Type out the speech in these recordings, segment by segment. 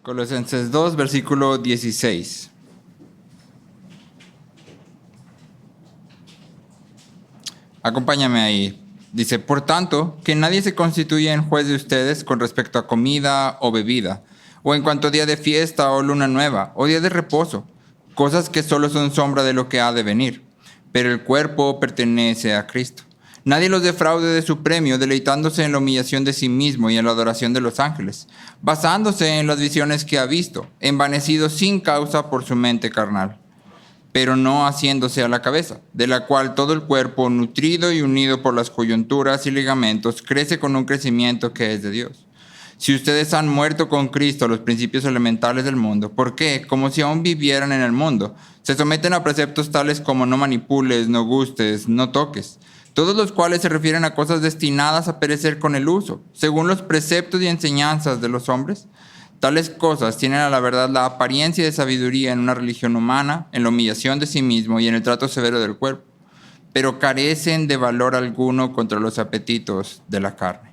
Colosenses 2, versículo 16. Acompáñame ahí. Dice, por tanto, que nadie se constituya en juez de ustedes con respecto a comida o bebida, o en cuanto a día de fiesta o luna nueva, o día de reposo, cosas que solo son sombra de lo que ha de venir. Pero el cuerpo pertenece a Cristo. Nadie los defraude de su premio, deleitándose en la humillación de sí mismo y en la adoración de los ángeles, basándose en las visiones que ha visto, envanecido sin causa por su mente carnal, pero no haciéndose a la cabeza, de la cual todo el cuerpo, nutrido y unido por las coyunturas y ligamentos, crece con un crecimiento que es de Dios. Si ustedes han muerto con Cristo a los principios elementales del mundo, ¿por qué? Como si aún vivieran en el mundo, se someten a preceptos tales como no manipules, no gustes, no toques, todos los cuales se refieren a cosas destinadas a perecer con el uso, según los preceptos y enseñanzas de los hombres. Tales cosas tienen a la verdad la apariencia de sabiduría en una religión humana, en la humillación de sí mismo y en el trato severo del cuerpo, pero carecen de valor alguno contra los apetitos de la carne.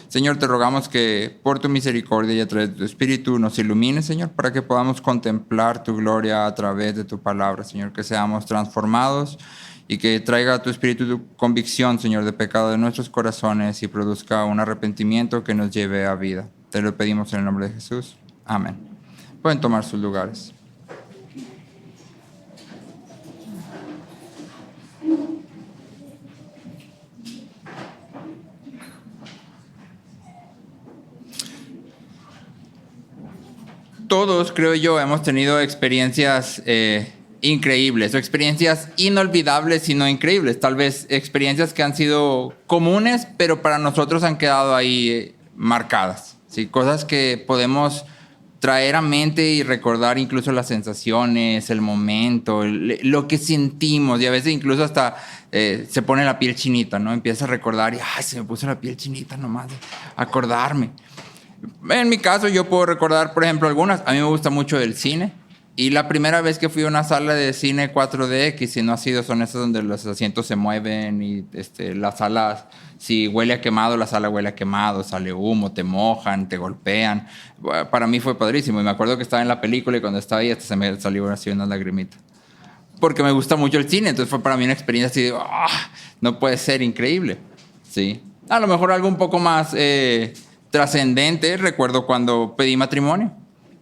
Señor, te rogamos que por tu misericordia y a través de tu Espíritu nos ilumines, Señor, para que podamos contemplar tu gloria a través de tu palabra, Señor, que seamos transformados y que traiga a tu Espíritu tu convicción, Señor, de pecado de nuestros corazones y produzca un arrepentimiento que nos lleve a vida. Te lo pedimos en el nombre de Jesús. Amén. Pueden tomar sus lugares. Todos, creo yo, hemos tenido experiencias increíbles o experiencias inolvidables y no increíbles. Tal vez experiencias que han sido comunes, pero para nosotros han quedado ahí marcadas. ¿Sí? Cosas que podemos traer a mente y recordar incluso las sensaciones, el momento, lo que sentimos y a veces incluso hasta se pone la piel chinita, ¿no? Empieza a recordar y ¡ay, se me puso la piel chinita nomás de acordarme! En mi caso yo puedo recordar, por ejemplo, algunas. A mí me gusta mucho el cine y la primera vez que fui a una sala de cine 4DX, si no ha sido, son esas donde los asientos se mueven y la sala, si huele a quemado, la sala huele a quemado, sale humo, te mojan, te golpean. Para mí fue padrísimo y me acuerdo que estaba en la película y cuando estaba ahí hasta se me salió así una lagrimita. Porque me gusta mucho el cine, entonces fue para mí una experiencia así de, no puede ser, increíble. Sí. A lo mejor algo un poco más trascendente, recuerdo cuando pedí matrimonio.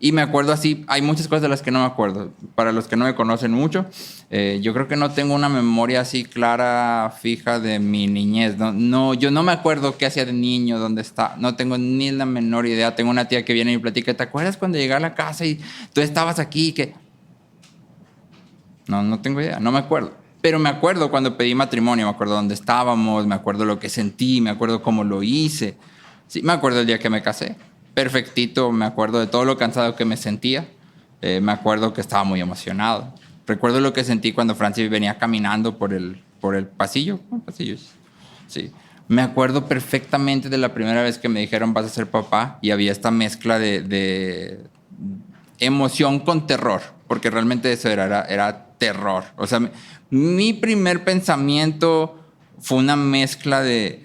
Y me acuerdo así, hay muchas cosas de las que no me acuerdo. Para los que no me conocen mucho, yo creo que no tengo una memoria así clara, fija de mi niñez. No, yo no me acuerdo qué hacía de niño, dónde está. No tengo ni la menor idea. Tengo una tía que viene y me platica, ¿te acuerdas cuando llegué a la casa y tú estabas aquí? No tengo idea, no me acuerdo. Pero me acuerdo cuando pedí matrimonio, me acuerdo dónde estábamos, me acuerdo lo que sentí, me acuerdo cómo lo hice. Sí, me acuerdo el día que me casé. Perfectito, me acuerdo de todo lo cansado que me sentía. Me acuerdo que estaba muy emocionado. Recuerdo lo que sentí cuando Francis venía caminando por el pasillo. Sí. Me acuerdo perfectamente de la primera vez que me dijeron vas a ser papá y había esta mezcla de emoción con terror, porque realmente eso era terror. O sea, mi primer pensamiento fue una mezcla de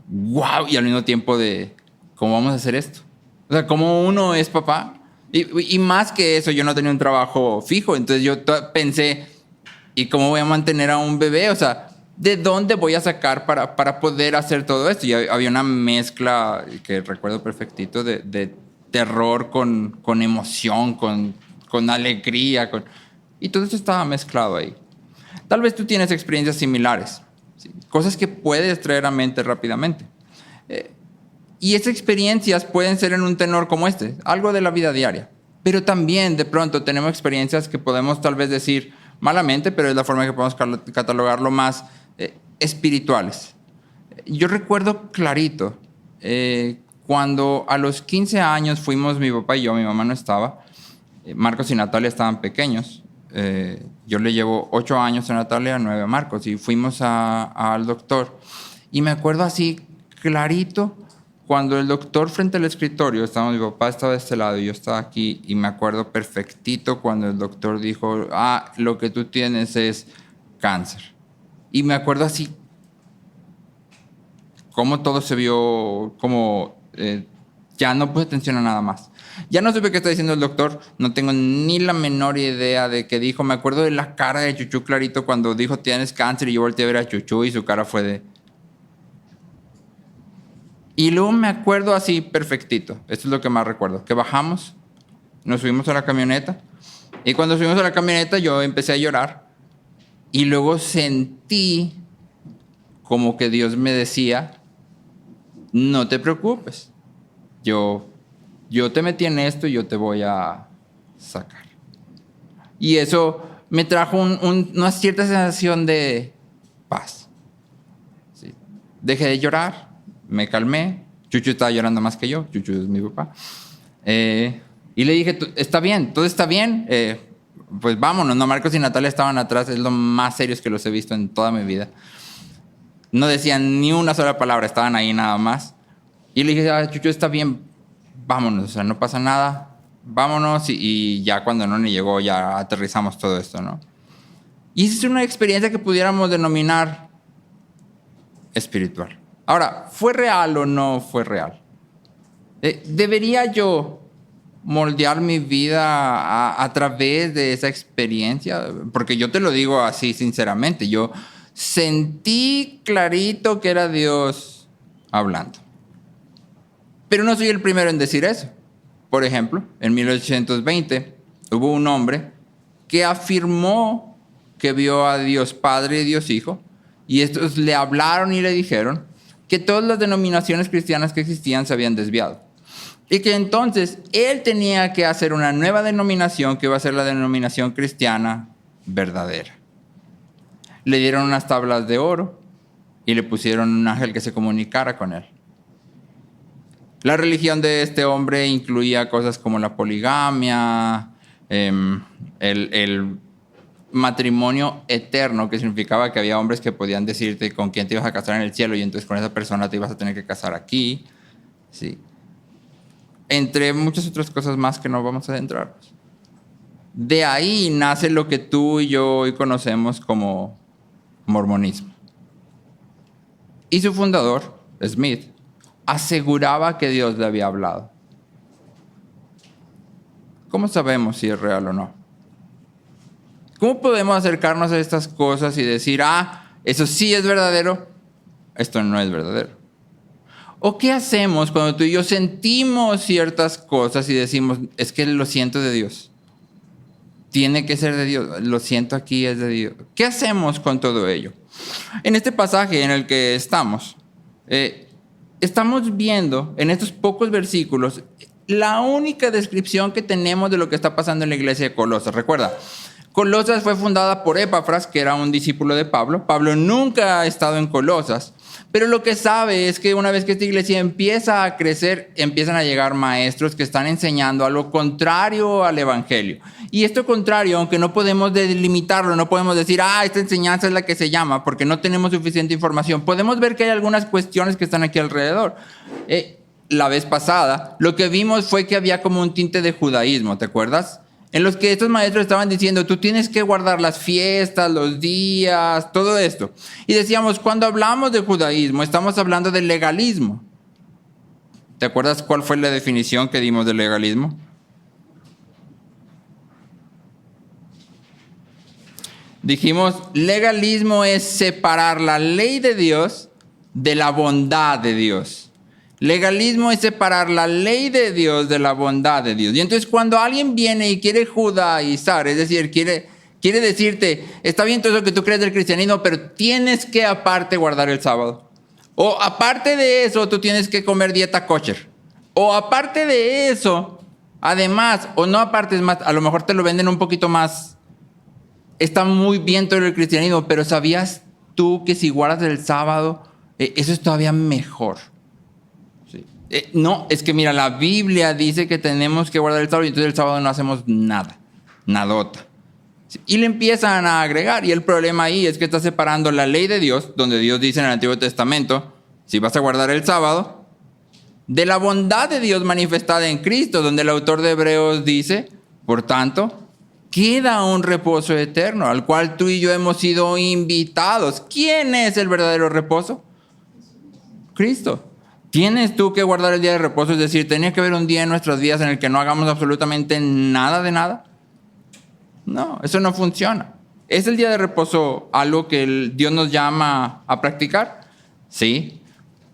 wow y al mismo tiempo de ¿cómo vamos a hacer esto? O sea, ¿cómo uno es papá? Y más que eso, yo no tenía un trabajo fijo, entonces yo pensé, ¿y cómo voy a mantener a un bebé? O sea, ¿de dónde voy a sacar para poder hacer todo esto? Y había una mezcla que recuerdo perfectito de terror con emoción, con alegría, y todo eso estaba mezclado ahí. Tal vez tú tienes experiencias similares, ¿sí? Cosas que puedes traer a mente rápidamente. Y esas experiencias pueden ser en un tenor como este, algo de la vida diaria. Pero también de pronto tenemos experiencias que podemos tal vez decir malamente, pero es la forma que podemos catalogarlo más espirituales. Yo recuerdo clarito cuando a los 15 años fuimos mi papá y yo, mi mamá no estaba, Marcos y Natalia estaban pequeños. Yo le llevo 8 años a Natalia, 9 a Marcos, y fuimos al doctor. Y me acuerdo así clarito cuando el doctor frente al escritorio, mi papá estaba de este lado y yo estaba aquí, y me acuerdo perfectito cuando el doctor dijo, lo que tú tienes es cáncer. Y me acuerdo así cómo todo se vio, como ya no puse atención a nada más. Ya no supe qué está diciendo el doctor, no tengo ni la menor idea de qué dijo. Me acuerdo de la cara de Chuchu clarito cuando dijo tienes cáncer y yo volteé a ver a Chuchu y su cara fue de... Y luego me acuerdo así perfectito, esto es lo que más recuerdo, que bajamos, nos subimos a la camioneta y cuando subimos a la camioneta yo empecé a llorar y luego sentí como que Dios me decía, no te preocupes, yo te metí en esto y yo te voy a sacar. Y eso me trajo una cierta sensación de paz. ¿Sí? Dejé de llorar, me calmé. Chuchu estaba llorando más que yo. Chuchu es mi papá. Y le dije, está bien, todo está bien. Pues vámonos. No, Marcos y Natalia estaban atrás. Es lo más serios que los he visto en toda mi vida. No decían ni una sola palabra. Estaban ahí nada más. Y le dije, Chuchu, está bien. Vámonos. O sea, no pasa nada. Vámonos. Y ya cuando Noni llegó, ya aterrizamos todo esto, ¿no? Y esa es una experiencia que pudiéramos denominar espiritual. Ahora, ¿fue real o no fue real? ¿Debería yo moldear mi vida a través de esa experiencia? Porque yo te lo digo así sinceramente, yo sentí clarito que era Dios hablando. Pero no soy el primero en decir eso. Por ejemplo, en 1820 hubo un hombre que afirmó que vio a Dios Padre y Dios Hijo, y estos le hablaron y le dijeron que todas las denominaciones cristianas que existían se habían desviado. Y que entonces él tenía que hacer una nueva denominación que iba a ser la denominación cristiana verdadera. Le dieron unas tablas de oro y le pusieron un ángel que se comunicara con él. La religión de este hombre incluía cosas como la poligamia, el matrimonio eterno, que significaba que había hombres que podían decirte con quién te ibas a casar en el cielo y entonces con esa persona te ibas a tener que casar aquí, ¿sí? Entre muchas otras cosas más que no vamos a adentrarnos. De ahí nace lo que tú y yo hoy conocemos como mormonismo. Y su fundador, Smith, aseguraba que Dios le había hablado. ¿Cómo sabemos si es real o no? ¿Cómo podemos acercarnos a estas cosas y decir, eso sí es verdadero, esto no es verdadero? ¿O qué hacemos cuando tú y yo sentimos ciertas cosas y decimos, es que lo siento de Dios? Tiene que ser de Dios, lo siento aquí, es de Dios. ¿Qué hacemos con todo ello? En este pasaje en el que estamos viendo en estos pocos versículos la única descripción que tenemos de lo que está pasando en la iglesia de Colosas. Recuerda, Colosas fue fundada por Epafras, que era un discípulo de Pablo. Pablo nunca ha estado en Colosas, pero lo que sabe es que una vez que esta iglesia empieza a crecer, empiezan a llegar maestros que están enseñando a lo contrario al evangelio. Y esto contrario, aunque no podemos delimitarlo, no podemos decir, esta enseñanza es la que se llama, porque no tenemos suficiente información, podemos ver que hay algunas cuestiones que están aquí alrededor. La vez pasada, lo que vimos fue que había como un tinte de judaísmo, ¿te acuerdas? En los que estos maestros estaban diciendo, tú tienes que guardar las fiestas, los días, todo esto. Y decíamos, cuando hablamos de judaísmo, estamos hablando del legalismo. ¿Te acuerdas cuál fue la definición que dimos del legalismo? Dijimos, legalismo es separar la ley de Dios de la bondad de Dios. Legalismo es separar la ley de Dios de la bondad de Dios. Y entonces cuando alguien viene y quiere judaizar, es decir, quiere decirte, está bien todo eso que tú crees del cristianismo, pero tienes que aparte guardar el sábado. O aparte de eso, tú tienes que comer dieta kosher. O aparte de eso, además, o no aparte, es más, a lo mejor te lo venden un poquito más. Está muy bien todo el cristianismo, pero ¿sabías tú que si guardas el sábado, eso es todavía mejor? No, es que mira, la Biblia dice que tenemos que guardar el sábado y entonces el sábado no hacemos nada, nadota. Y le empiezan a agregar y el problema ahí es que está separando la ley de Dios, donde Dios dice en el Antiguo Testamento, si vas a guardar el sábado, de la bondad de Dios manifestada en Cristo, donde el autor de Hebreos dice, por tanto, queda un reposo eterno al cual tú y yo hemos sido invitados. ¿Quién es el verdadero reposo? Cristo. ¿Tienes tú que guardar el día de reposo? Es decir, ¿tenía que haber un día en nuestras vidas en el que no hagamos absolutamente nada de nada? No, eso no funciona. ¿Es el día de reposo algo que Dios nos llama a practicar? Sí,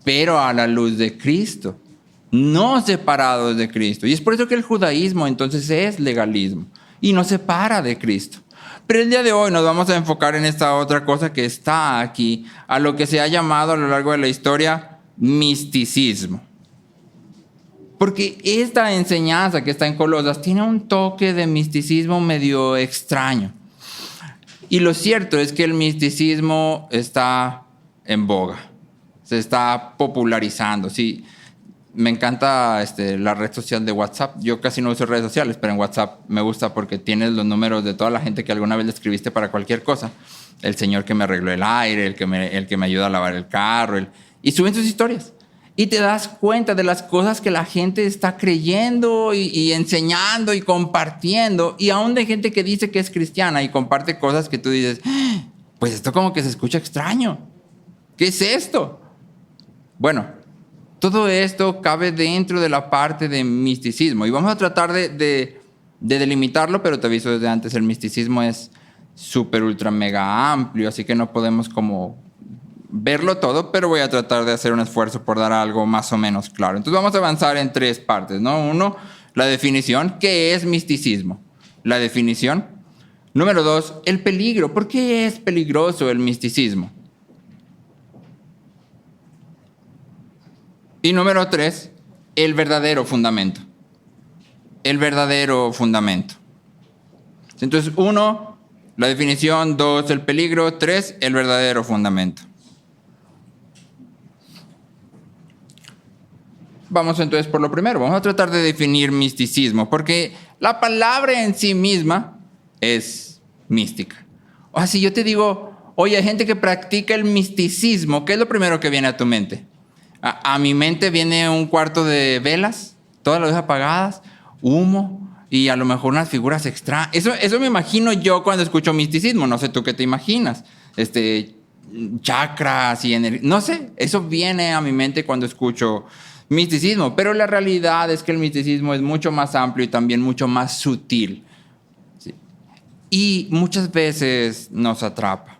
pero a la luz de Cristo, no separados de Cristo. Y es por eso que el judaísmo entonces es legalismo y no separa de Cristo. Pero el día de hoy nos vamos a enfocar en esta otra cosa que está aquí, a lo que se ha llamado a lo largo de la historia misticismo. Porque esta enseñanza que está en Colosas tiene un toque de misticismo medio extraño. Y lo cierto es que el misticismo está en boga, se está popularizando. Sí, me encanta la red social de WhatsApp. Yo casi no uso redes sociales, pero en WhatsApp me gusta porque tienes los números de toda la gente que alguna vez le escribiste para cualquier cosa. El señor que me arregló el aire, el que me ayuda a lavar el carro. Y suben sus historias. Y te das cuenta de las cosas que la gente está creyendo y enseñando y compartiendo. Y aún de gente que dice que es cristiana y comparte cosas que tú dices, pues esto como que se escucha extraño. ¿Qué es esto? Bueno, todo esto cabe dentro de la parte de misticismo. Y vamos a tratar de delimitarlo, pero te aviso desde antes, el misticismo es súper, ultra, mega amplio. Así que no podemos como verlo todo, pero voy a tratar de hacer un esfuerzo por dar algo más o menos claro. Entonces vamos a avanzar en 3 partes, ¿no? 1, la definición. ¿Qué es misticismo? La definición. Número 2, el peligro. ¿Por qué es peligroso el misticismo? Y número 3, el verdadero fundamento. El verdadero fundamento. Entonces 1, la definición. 2, el peligro. 3, el verdadero fundamento. Vamos entonces por lo primero. Vamos a tratar de definir misticismo, porque la palabra en sí misma es mística. O sea, si yo te digo, oye, hay gente que practica el misticismo, ¿qué es lo primero que viene a tu mente? A mi mente viene un cuarto de velas, todas las luces apagadas, humo y a lo mejor unas figuras extrañas. Eso me imagino yo cuando escucho misticismo. No sé tú qué te imaginas. Chakras y energía. No sé, eso viene a mi mente cuando escucho misticismo, pero la realidad es que el misticismo es mucho más amplio y también mucho más sutil. ¿Sí? Y muchas veces nos atrapa.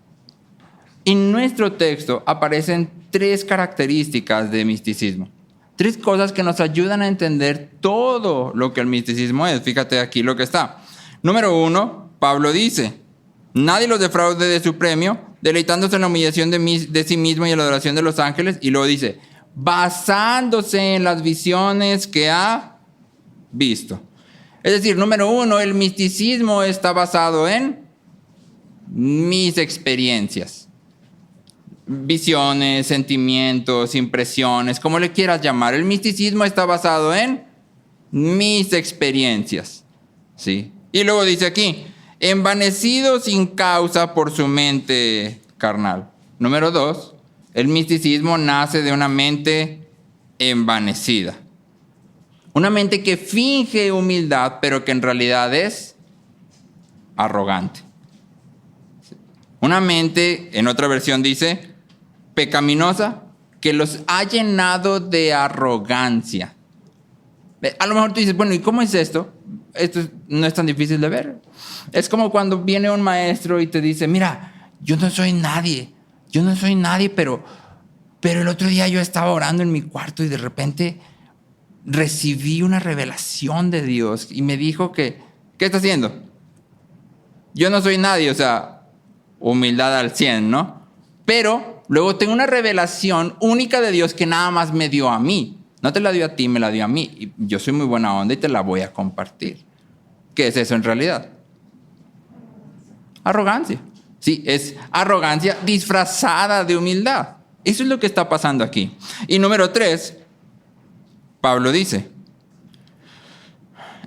En nuestro texto aparecen 3 características de misticismo. 3 cosas que nos ayudan a entender todo lo que el misticismo es. Fíjate aquí lo que está. Número 1, Pablo dice, nadie los defraude de su premio, deleitándose en la humillación de sí mismo y en la adoración de los ángeles. Y luego dice, basándose en las visiones que ha visto. Es decir, número 1, el misticismo está basado en mis experiencias. Visiones, sentimientos, impresiones, como le quieras llamar. El misticismo está basado en mis experiencias. ¿Sí? Y luego dice aquí, envanecido sin causa por su mente carnal. Número 2, el misticismo nace de una mente envanecida. Una mente que finge humildad, pero que en realidad es arrogante. Una mente, en otra versión dice, pecaminosa, que los ha llenado de arrogancia. A lo mejor tú dices, bueno, ¿y cómo es esto? Esto no es tan difícil de ver. Es como cuando viene un maestro y te dice, mira, yo no soy nadie, pero el otro día yo estaba orando en mi cuarto y de repente recibí una revelación de Dios y me dijo que, ¿qué está haciendo? Yo no soy nadie, o sea, humildad al 100, ¿no? Pero luego tengo una revelación única de Dios que nada más me dio a mí. No te la dio a ti, me la dio a mí. Y yo soy muy buena onda y te la voy a compartir. ¿Qué es eso en realidad? Arrogancia. Sí, es arrogancia disfrazada de humildad. Eso es lo que está pasando aquí. Y número 3, Pablo dice,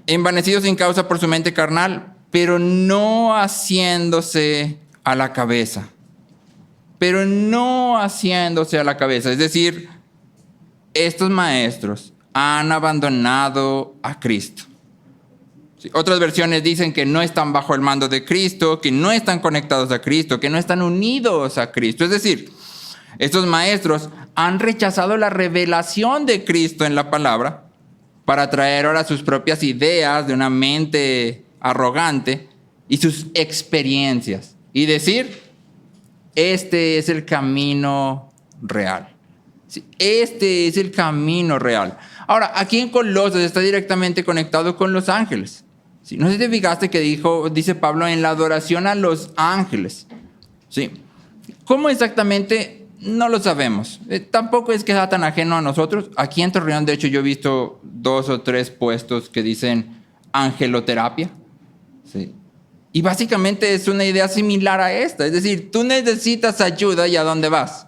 envanecido sin causa por su mente carnal, pero no haciéndose a la cabeza. Pero no haciéndose a la cabeza. Es decir, estos maestros han abandonado a Cristo. Sí, otras versiones dicen que no están bajo el mando de Cristo, que no están conectados a Cristo, que no están unidos a Cristo. Es decir, Estos maestros han rechazado la revelación de Cristo en la palabra para traer ahora sus propias ideas de una mente arrogante y sus experiencias y decir, este es el camino real. Sí, este es el camino real. Ahora, aquí en Colosas está directamente conectado con los ángeles. ¿Sí? No sé si te fijaste que dice Pablo en la adoración a los ángeles. ¿Sí? ¿Cómo exactamente? No lo sabemos. Tampoco es que sea tan ajeno a nosotros. Aquí en Torreón, de hecho, yo he visto 2 o 3 puestos que dicen angeloterapia. ¿Sí? Y básicamente es una idea similar a esta. Es decir, tú necesitas ayuda y ¿a dónde vas?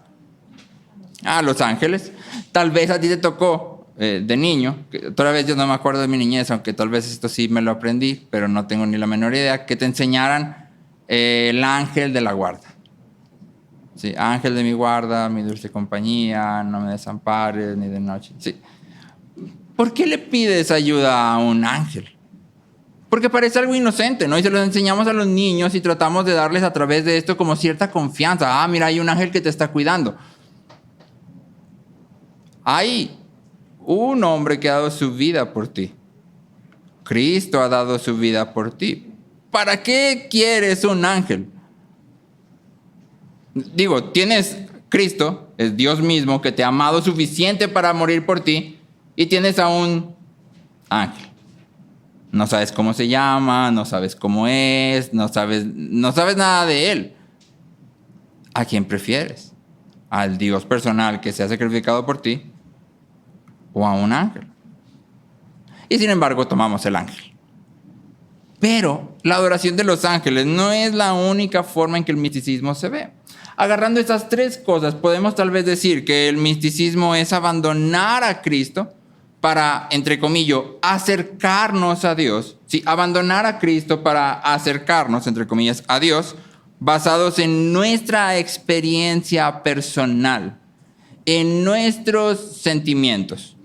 A Los Ángeles. Tal vez a ti te tocó de niño, que otra vez yo no me acuerdo de mi niñez, aunque tal vez esto sí me lo aprendí, pero no tengo ni la menor idea, que te enseñaran el ángel de la guarda. Sí, ángel de mi guarda, mi dulce compañía, no me desampares ni de noche. Sí. ¿Por qué le pides ayuda a un ángel? Porque parece algo inocente, ¿no? Y se los enseñamos a los niños y tratamos de darles a través de esto como cierta confianza. Ah, mira, hay un ángel que te está cuidando. Hay un hombre que ha dado su vida por ti. Cristo ha dado su vida por ti. ¿Para qué quieres un ángel? Digo, tienes Cristo, es Dios mismo, que te ha amado suficiente para morir por ti, y tienes a un ángel. No sabes cómo se llama, no sabes cómo es, no sabes nada de él. ¿A quién prefieres? ¿Al Dios personal que se ha sacrificado por ti o a un ángel? Y sin embargo tomamos el ángel. Pero la adoración de los ángeles no es la única forma en que el misticismo se ve. Agarrando estas 3 cosas, podemos tal vez decir que el misticismo es abandonar a Cristo para, entre comillas, acercarnos a Dios. Sí, abandonar a Cristo para acercarnos, entre comillas, a Dios, basados en nuestra experiencia personal, en nuestros sentimientos.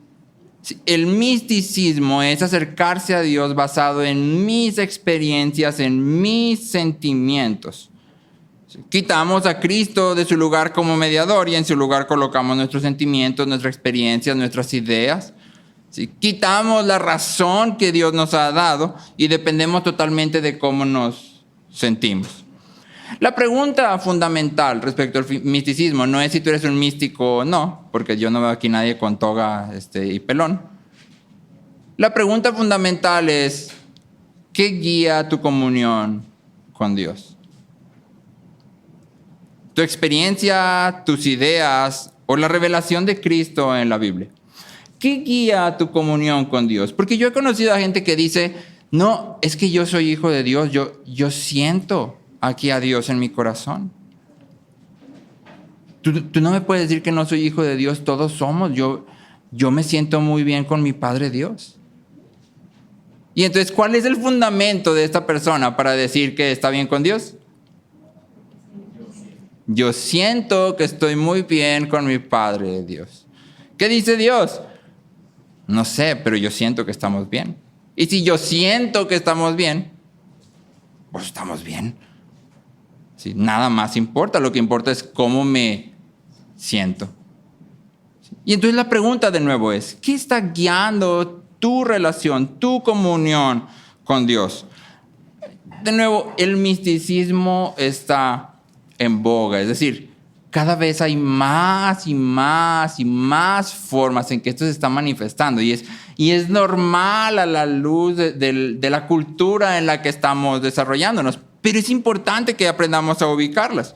Sí, el misticismo es acercarse a Dios basado en mis experiencias, en mis sentimientos. Quitamos a Cristo de su lugar como mediador y en su lugar colocamos nuestros sentimientos, nuestras experiencias, nuestras ideas. ¿Sí? Quitamos la razón que Dios nos ha dado y dependemos totalmente de cómo nos sentimos. La pregunta fundamental respecto al misticismo no es si tú eres un místico o no, porque yo no veo aquí nadie con toga y pelón. La pregunta fundamental es, ¿qué guía tu comunión con Dios? ¿Tu experiencia, tus ideas o la revelación de Cristo en la Biblia? ¿Qué guía tu comunión con Dios? Porque yo he conocido a gente que dice, no, es que yo soy hijo de Dios, yo siento aquí a Dios en mi corazón. Tú no me puedes decir que no soy hijo de Dios, todos somos. Yo me siento muy bien con mi Padre Dios. Y entonces, ¿cuál es el fundamento de esta persona para decir que está bien con Dios? Yo siento que estoy muy bien con mi Padre Dios. ¿Qué dice Dios? No sé, pero yo siento que estamos bien. Y si yo siento que estamos bien, pues estamos bien. ¿Sí? Nada más importa, lo que importa es cómo me siento. ¿Sí? Y entonces la pregunta de nuevo es, ¿qué está guiando tu relación, tu comunión con Dios? De nuevo, el misticismo está en boga, es decir, cada vez hay más y más y más formas en que esto se está manifestando y es normal a la luz de la cultura en la que estamos desarrollándonos, pero es importante que aprendamos a ubicarlas.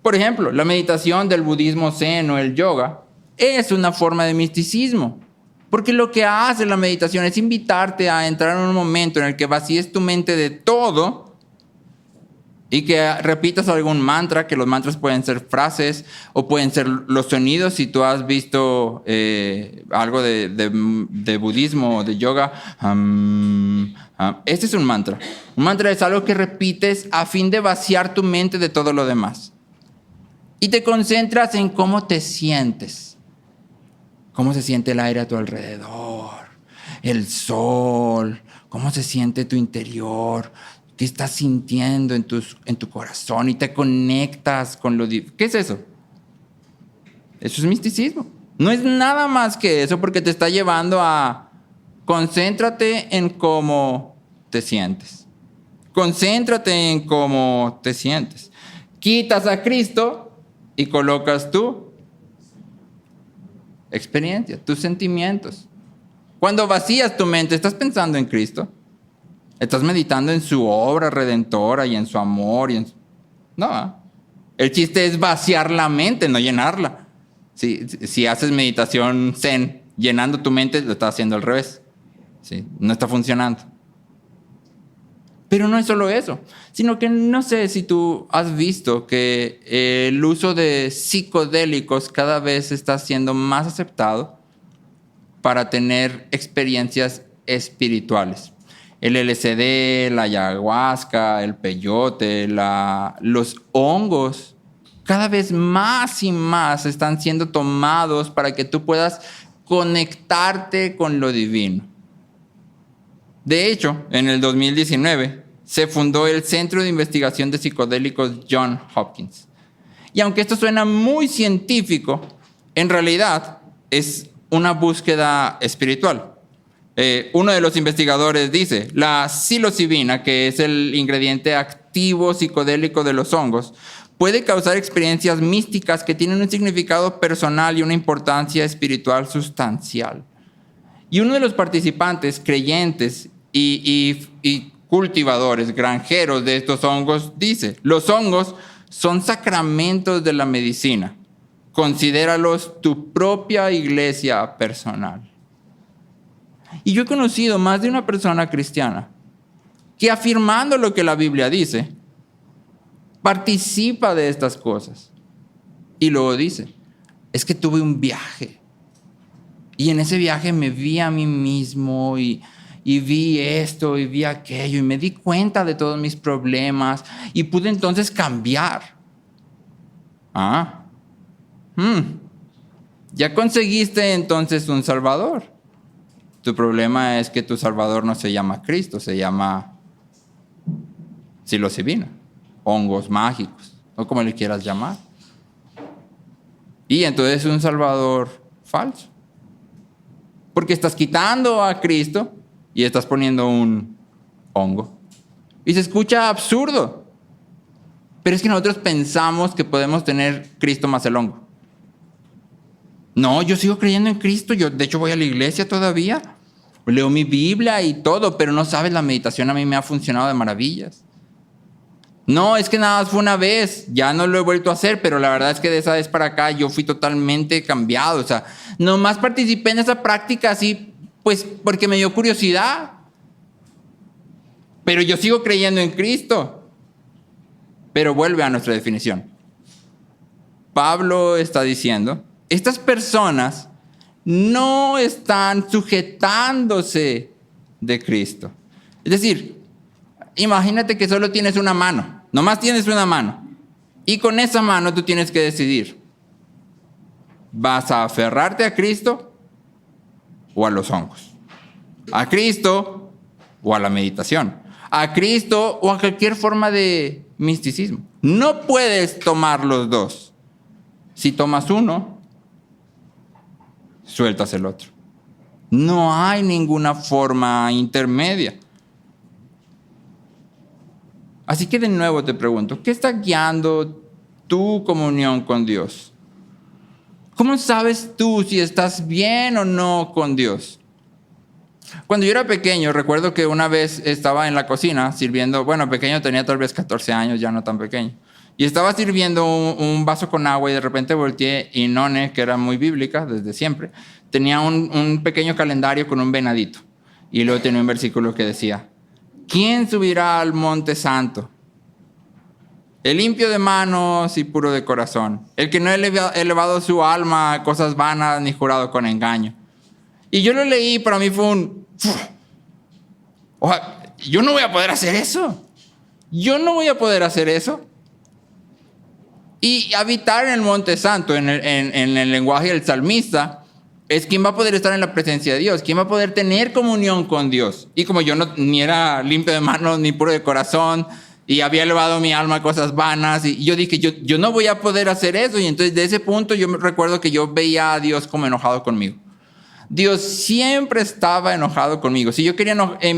Por ejemplo, la meditación del budismo zen o el yoga es una forma de misticismo, porque lo que hace la meditación es invitarte a entrar en un momento en el que vacíes tu mente de todo y que repitas algún mantra, que los mantras pueden ser frases o pueden ser los sonidos. Si tú has visto algo de budismo o de yoga, este es un mantra. Un mantra es algo que repites a fin de vaciar tu mente de todo lo demás. Y te concentras en cómo te sientes. Cómo se siente el aire a tu alrededor, el sol, cómo se siente tu interior. ¿Qué estás sintiendo en tu corazón? Y te conectas con lo divino. ¿Qué es eso? Eso es misticismo. No es nada más que eso porque te está llevando a concéntrate en cómo te sientes. Concéntrate en cómo te sientes. Quitas a Cristo y colocas tu experiencia, tus sentimientos. Cuando vacías tu mente, ¿estás pensando en Cristo? ¿Estás meditando en su obra redentora y en su amor? No. El chiste es vaciar la mente, no llenarla. Si haces meditación zen, llenando tu mente, lo estás haciendo al revés. ¿Sí? No está funcionando. Pero no es solo eso, sino que no sé si tú has visto que el uso de psicodélicos cada vez está siendo más aceptado para tener experiencias espirituales. El LSD, la ayahuasca, el peyote, los hongos, cada vez más y más están siendo tomados para que tú puedas conectarte con lo divino. De hecho, en el 2019 se fundó el Centro de Investigación de Psicodélicos Johns Hopkins. Y aunque esto suena muy científico, en realidad es una búsqueda espiritual. Uno de los investigadores dice, la psilocibina, que es el ingrediente activo psicodélico de los hongos, puede causar experiencias místicas que tienen un significado personal y una importancia espiritual sustancial. Y uno de los participantes, creyentes y cultivadores, granjeros de estos hongos, dice, los hongos son sacramentos de la medicina. Considéralos tu propia iglesia personal. Y yo he conocido más de una persona cristiana que, afirmando lo que la Biblia dice, participa de estas cosas. Y luego dice, es que tuve un viaje. Y en ese viaje me vi a mí mismo y vi esto y vi aquello y me di cuenta de todos mis problemas y pude entonces cambiar. Ya conseguiste entonces un Salvador. Tu problema es que tu Salvador no se llama Cristo, se llama psilocibina, hongos mágicos, o como le quieras llamar. Y entonces es un Salvador falso. Porque estás quitando a Cristo y estás poniendo un hongo. Y se escucha absurdo. Pero es que nosotros pensamos que podemos tener Cristo más el hongo. No, yo sigo creyendo en Cristo. Yo, de hecho, voy a la iglesia todavía. Leo mi Biblia y todo, pero no sabes, la meditación a mí me ha funcionado de maravillas. No, es que nada más fue una vez. Ya no lo he vuelto a hacer, pero la verdad es que de esa vez para acá yo fui totalmente cambiado. O sea, nomás participé en esa práctica así, pues porque me dio curiosidad. Pero yo sigo creyendo en Cristo. Pero vuelve a nuestra definición. Pablo está diciendo, estas personas no están sujetándose de Cristo. Es decir, imagínate que solo tienes una mano, nomás tienes una mano, y con esa mano tú tienes que decidir, ¿vas a aferrarte a Cristo o a los hongos? ¿A Cristo o a la meditación? ¿A Cristo o a cualquier forma de misticismo? No puedes tomar los dos. Si tomas uno, sueltas el otro. No hay ninguna forma intermedia. Así que de nuevo te pregunto, ¿qué está guiando tu comunión con Dios? ¿Cómo sabes tú si estás bien o no con Dios? Cuando yo era pequeño, recuerdo que una vez estaba en la cocina sirviendo, bueno, pequeño, tenía tal vez 14 años, ya no tan pequeño. Y estaba sirviendo un vaso con agua y de repente volteé y None, que era muy bíblica desde siempre, tenía un pequeño calendario con un venadito. Y luego tenía un versículo que decía, ¿quién subirá al monte santo? El limpio de manos y puro de corazón. El que no ha elevado su alma a cosas vanas ni jurado con engaño. Y yo lo leí, para mí fue yo no voy a poder hacer eso. Yo no voy a poder hacer eso. Y habitar en el monte santo, en el lenguaje del salmista, es quien va a poder estar en la presencia de Dios, quien va a poder tener comunión con Dios. Y como yo ni era limpio de manos ni puro de corazón, Y había elevado mi alma a cosas vanas. Y yo dije, yo no voy a poder hacer eso. Y entonces de ese punto yo me recuerdo que yo veía a Dios como enojado conmigo. Dios siempre estaba enojado conmigo. Si yo quería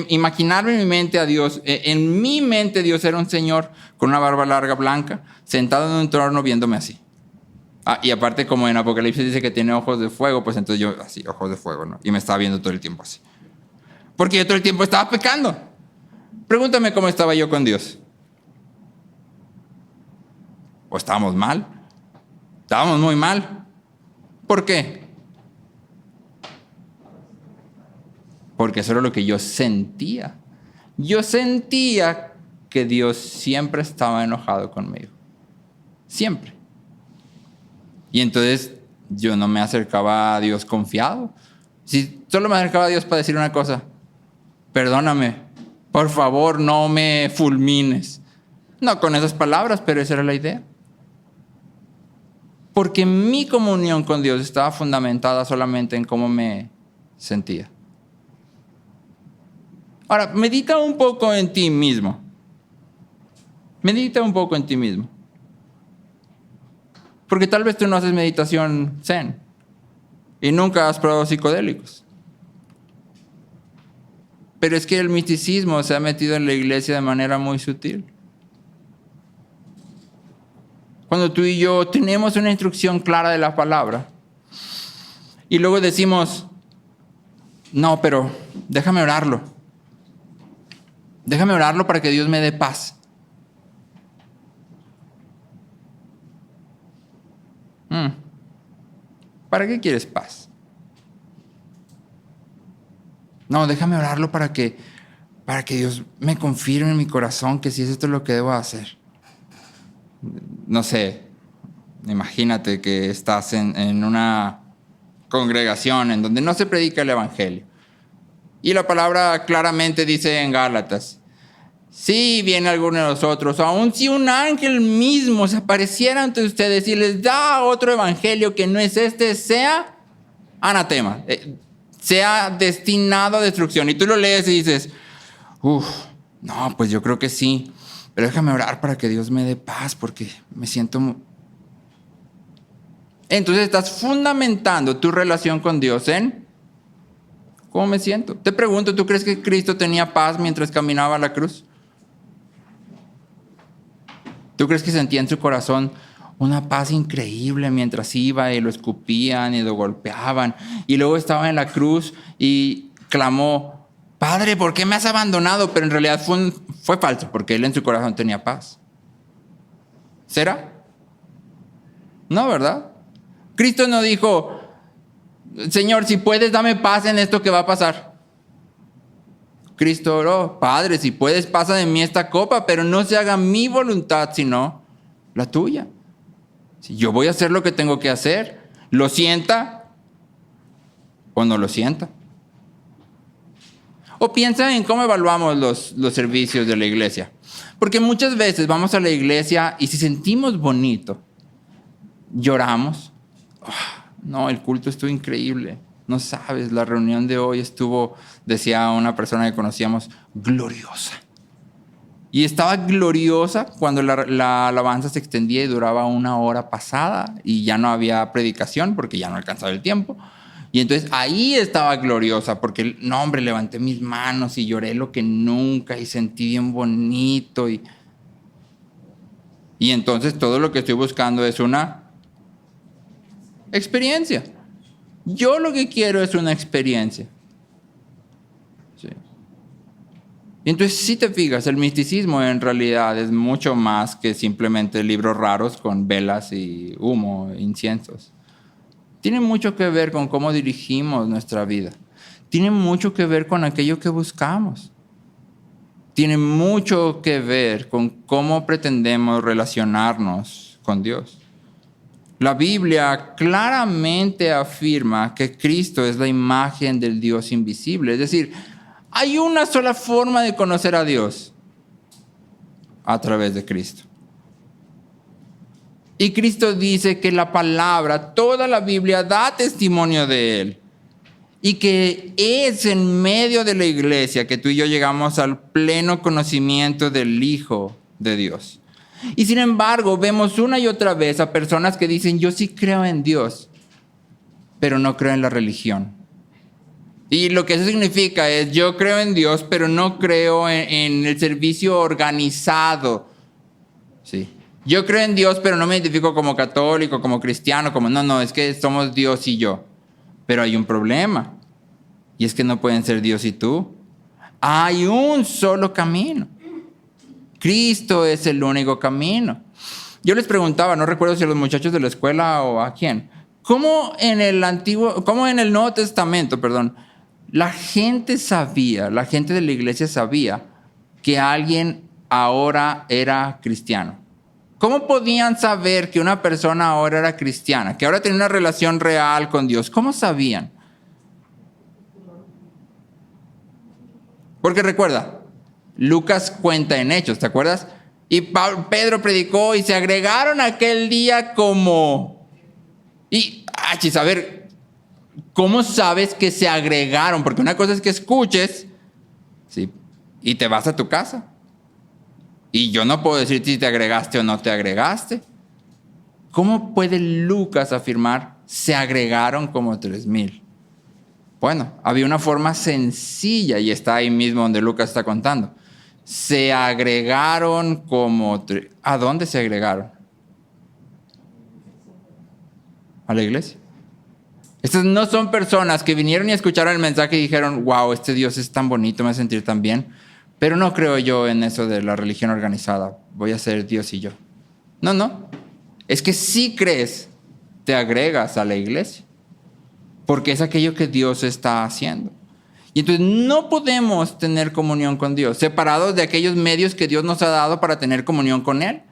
imaginarme en mi mente a Dios, en mi mente Dios era un señor con una barba larga blanca, sentado en un trono viéndome así. Y aparte, como en Apocalipsis dice que tiene ojos de fuego, pues entonces yo así, ojos de fuego, ¿no? Y me estaba viendo todo el tiempo así. Porque yo todo el tiempo estaba pecando. Pregúntame cómo estaba yo con Dios. ¿O estábamos mal? Estábamos muy mal. ¿Por qué? Porque eso era lo que yo sentía. Yo sentía que Dios siempre estaba enojado conmigo. Siempre. Y entonces yo no me acercaba a Dios confiado. Si solo me acercaba a Dios para decir una cosa: perdóname, por favor, no me fulmines. No con esas palabras, pero esa era la idea. Porque mi comunión con Dios estaba fundamentada solamente en cómo me sentía. Ahora, medita un poco en ti mismo. Medita un poco en ti mismo. Porque tal vez tú no haces meditación zen y nunca has probado psicodélicos. Pero es que el misticismo se ha metido en la iglesia de manera muy sutil. Cuando tú y yo tenemos una instrucción clara de la palabra y luego decimos, no, pero déjame orarlo. Déjame orarlo para que Dios me dé paz. ¿Para qué quieres paz? No, déjame orarlo para que Dios me confirme en mi corazón que si es esto lo que debo hacer. No sé, imagínate que estás en una congregación en donde no se predica el evangelio. Y la palabra claramente dice en Gálatas, si viene alguno de nosotros, aun si un ángel mismo se apareciera ante ustedes y les da otro evangelio que no es este, sea anatema, sea destinado a destrucción. Y tú lo lees y dices, no, pues yo creo que sí, pero déjame orar para que Dios me dé paz porque me siento... Entonces estás fundamentando tu relación con Dios en ¿cómo me siento? Te pregunto, ¿tú crees que Cristo tenía paz mientras caminaba a la cruz? ¿Tú crees que sentía en su corazón una paz increíble mientras iba y lo escupían y lo golpeaban? Y luego estaba en la cruz y clamó, Padre, ¿por qué me has abandonado? Pero en realidad fue falso, porque él en su corazón tenía paz. ¿Será? No, ¿verdad? Cristo no dijo, Señor, si puedes, dame paz en esto que va a pasar. Cristo oró, Padre, si puedes, pasa de mí esta copa, pero no se haga mi voluntad, sino la tuya. Si yo voy a hacer lo que tengo que hacer, lo sienta o no lo sienta. O piensa en cómo evaluamos los servicios de la iglesia. Porque muchas veces vamos a la iglesia y si sentimos bonito, lloramos. No, el culto estuvo increíble. No sabes, la reunión de hoy estuvo, decía una persona que conocíamos, gloriosa. Y estaba gloriosa cuando la alabanza se extendía y duraba 1 hora pasada y ya no había predicación porque ya no alcanzaba el tiempo. Y entonces ahí estaba gloriosa porque, no, hombre, levanté mis manos y lloré lo que nunca y sentí bien bonito. Y entonces todo lo que estoy buscando es una experiencia. Yo lo que quiero es una experiencia. Sí. Y entonces, si te fijas, el misticismo en realidad es mucho más que simplemente libros raros con velas y humo, inciensos. Tiene mucho que ver con cómo dirigimos nuestra vida. Tiene mucho que ver con aquello que buscamos. Tiene mucho que ver con cómo pretendemos relacionarnos con Dios. La Biblia claramente afirma que Cristo es la imagen del Dios invisible. Es decir, hay una sola forma de conocer a Dios: a través de Cristo. Y Cristo dice que la palabra, toda la Biblia da testimonio de Él. Y que es en medio de la iglesia que tú y yo llegamos al pleno conocimiento del Hijo de Dios. Y sin embargo, vemos una y otra vez a personas que dicen, yo sí creo en Dios, pero no creo en la religión. Y lo que eso significa es, yo creo en Dios, pero no creo en el servicio organizado. Sí. Yo creo en Dios, pero no me identifico como católico, como cristiano, no, es que somos Dios y yo. Pero hay un problema, y es que no pueden ser Dios y tú. Hay un solo camino. Cristo es el único camino. Yo les preguntaba, no recuerdo si a los muchachos de la escuela o a quién, ¿cómo en el Nuevo Testamento, la gente de la iglesia sabía que alguien ahora era cristiano? ¿Cómo podían saber que una persona ahora era cristiana, que ahora tenía una relación real con Dios? ¿Cómo sabían? Porque recuerda, Lucas cuenta en Hechos, ¿te acuerdas? Y Pedro predicó y se agregaron aquel día como... a ver, ¿cómo sabes que se agregaron? Porque una cosa es que escuches, ¿sí? Y te vas a tu casa. Y yo no puedo decir si te agregaste o no te agregaste. ¿Cómo puede Lucas afirmar se agregaron como 3,000? Bueno, había una forma sencilla y está ahí mismo donde Lucas está contando. Se agregaron como... ¿A dónde se agregaron? A la iglesia. Estas no son personas que vinieron y escucharon el mensaje y dijeron, wow, este Dios es tan bonito, me voy a sentir tan bien, pero no creo yo en eso de la religión organizada, voy a ser Dios y yo. No. Es que si crees, te agregas a la iglesia, porque es aquello que Dios está haciendo. Y entonces no podemos tener comunión con Dios, separados de aquellos medios que Dios nos ha dado para tener comunión con Él.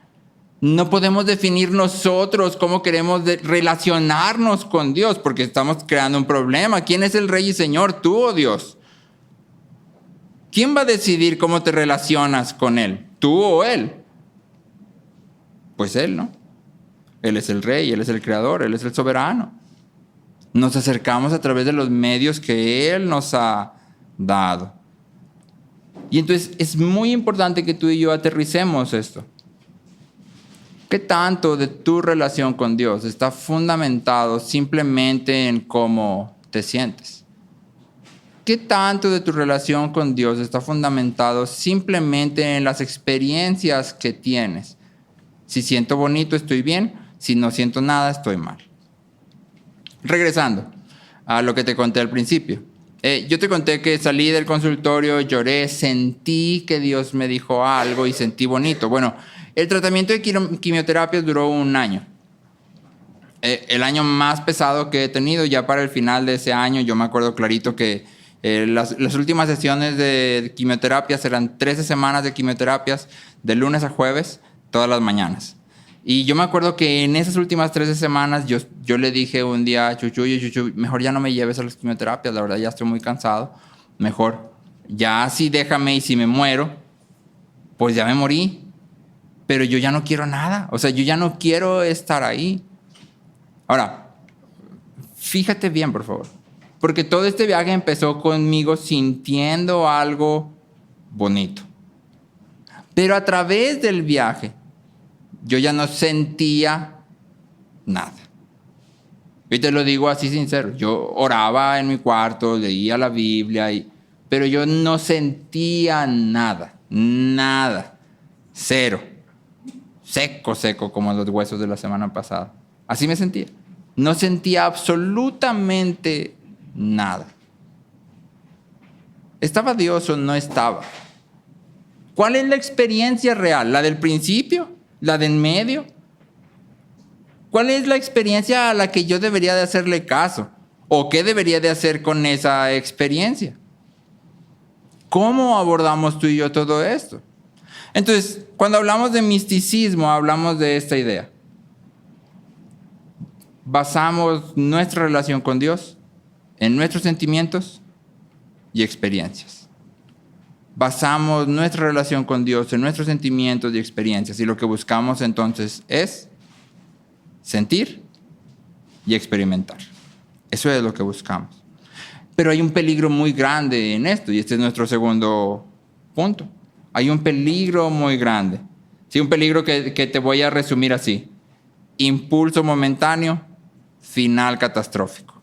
No podemos definir nosotros cómo queremos relacionarnos con Dios, porque estamos creando un problema. ¿Quién es el Rey y Señor? ¿Tú o Dios? ¿Quién va a decidir cómo te relacionas con Él? ¿Tú o Él? Pues Él, ¿no? Él es el Rey, Él es el Creador, Él es el Soberano. Nos acercamos a través de los medios que Él nos ha dado. Y entonces es muy importante que tú y yo aterricemos esto. ¿Qué tanto de tu relación con Dios está fundamentado simplemente en cómo te sientes? ¿Qué tanto de tu relación con Dios está fundamentado simplemente en las experiencias que tienes? Si siento bonito, estoy bien. Si no siento nada, estoy mal. Regresando a lo que te conté al principio. Yo te conté que salí del consultorio, lloré, sentí que Dios me dijo algo y sentí bonito. Bueno, el tratamiento de quimioterapia duró 1 año. El año más pesado que he tenido. Ya para el final de ese año, yo me acuerdo clarito que las últimas sesiones de quimioterapias eran 13 semanas de quimioterapias, de lunes a jueves, todas las mañanas. Y yo me acuerdo que en esas últimas 13 semanas yo le dije un día a Chuchu, mejor ya no me lleves a las quimioterapias, la verdad ya estoy muy cansado. Mejor ya sí déjame, y si me muero, pues ya me morí. Pero yo ya no quiero nada, o sea, yo ya no quiero estar ahí. Ahora, fíjate bien, por favor, porque todo este viaje empezó conmigo sintiendo algo bonito. Pero a través del viaje, yo ya no sentía nada. Y te lo digo así sincero. Yo oraba en mi cuarto, leía la Biblia, pero yo no sentía nada. Cero. Seco como los huesos de la semana pasada. Así me sentía. No sentía absolutamente nada. ¿Estaba Dios o no estaba? ¿Cuál es la experiencia real? ¿La del principio? ¿La del medio? ¿Cuál es la experiencia a la que yo debería de hacerle caso? ¿O qué debería de hacer con esa experiencia? ¿Cómo abordamos tú y yo todo esto? Entonces, cuando hablamos de misticismo, hablamos de esta idea. Basamos nuestra relación con Dios en nuestros sentimientos y experiencias. Basamos nuestra relación con Dios en nuestros sentimientos y experiencias. Y lo que buscamos entonces es sentir y experimentar. Eso es lo que buscamos. Pero hay un peligro muy grande en esto, y este es nuestro segundo punto. Hay un peligro muy grande. Sí, un peligro que te voy a resumir así. Impulso momentáneo, final catastrófico.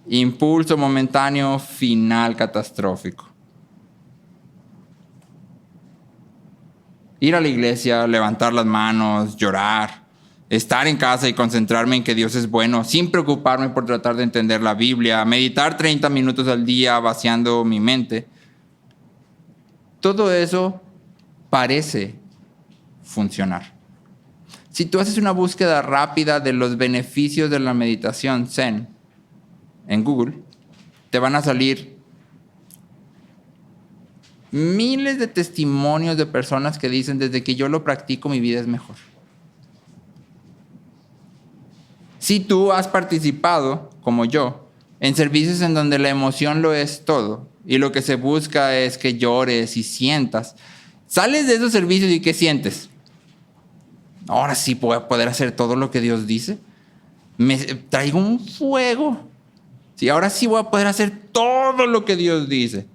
Impulso momentáneo, final catastrófico. Ir a la iglesia, levantar las manos, llorar, estar en casa y concentrarme en que Dios es bueno, sin preocuparme por tratar de entender la Biblia, meditar 30 minutos al día vaciando mi mente. Todo eso parece funcionar. Si tú haces una búsqueda rápida de los beneficios de la meditación Zen en Google, te van a salir miles de testimonios de personas que dicen: desde que yo lo practico, mi vida es mejor. Si tú has participado, como yo, en servicios en donde la emoción lo es todo y lo que se busca es que llores y sientas, sales de esos servicios y ¿qué sientes? Ahora sí voy a poder hacer todo lo que Dios dice. Me traigo un fuego. Sí, ahora sí voy a poder hacer todo lo que Dios dice.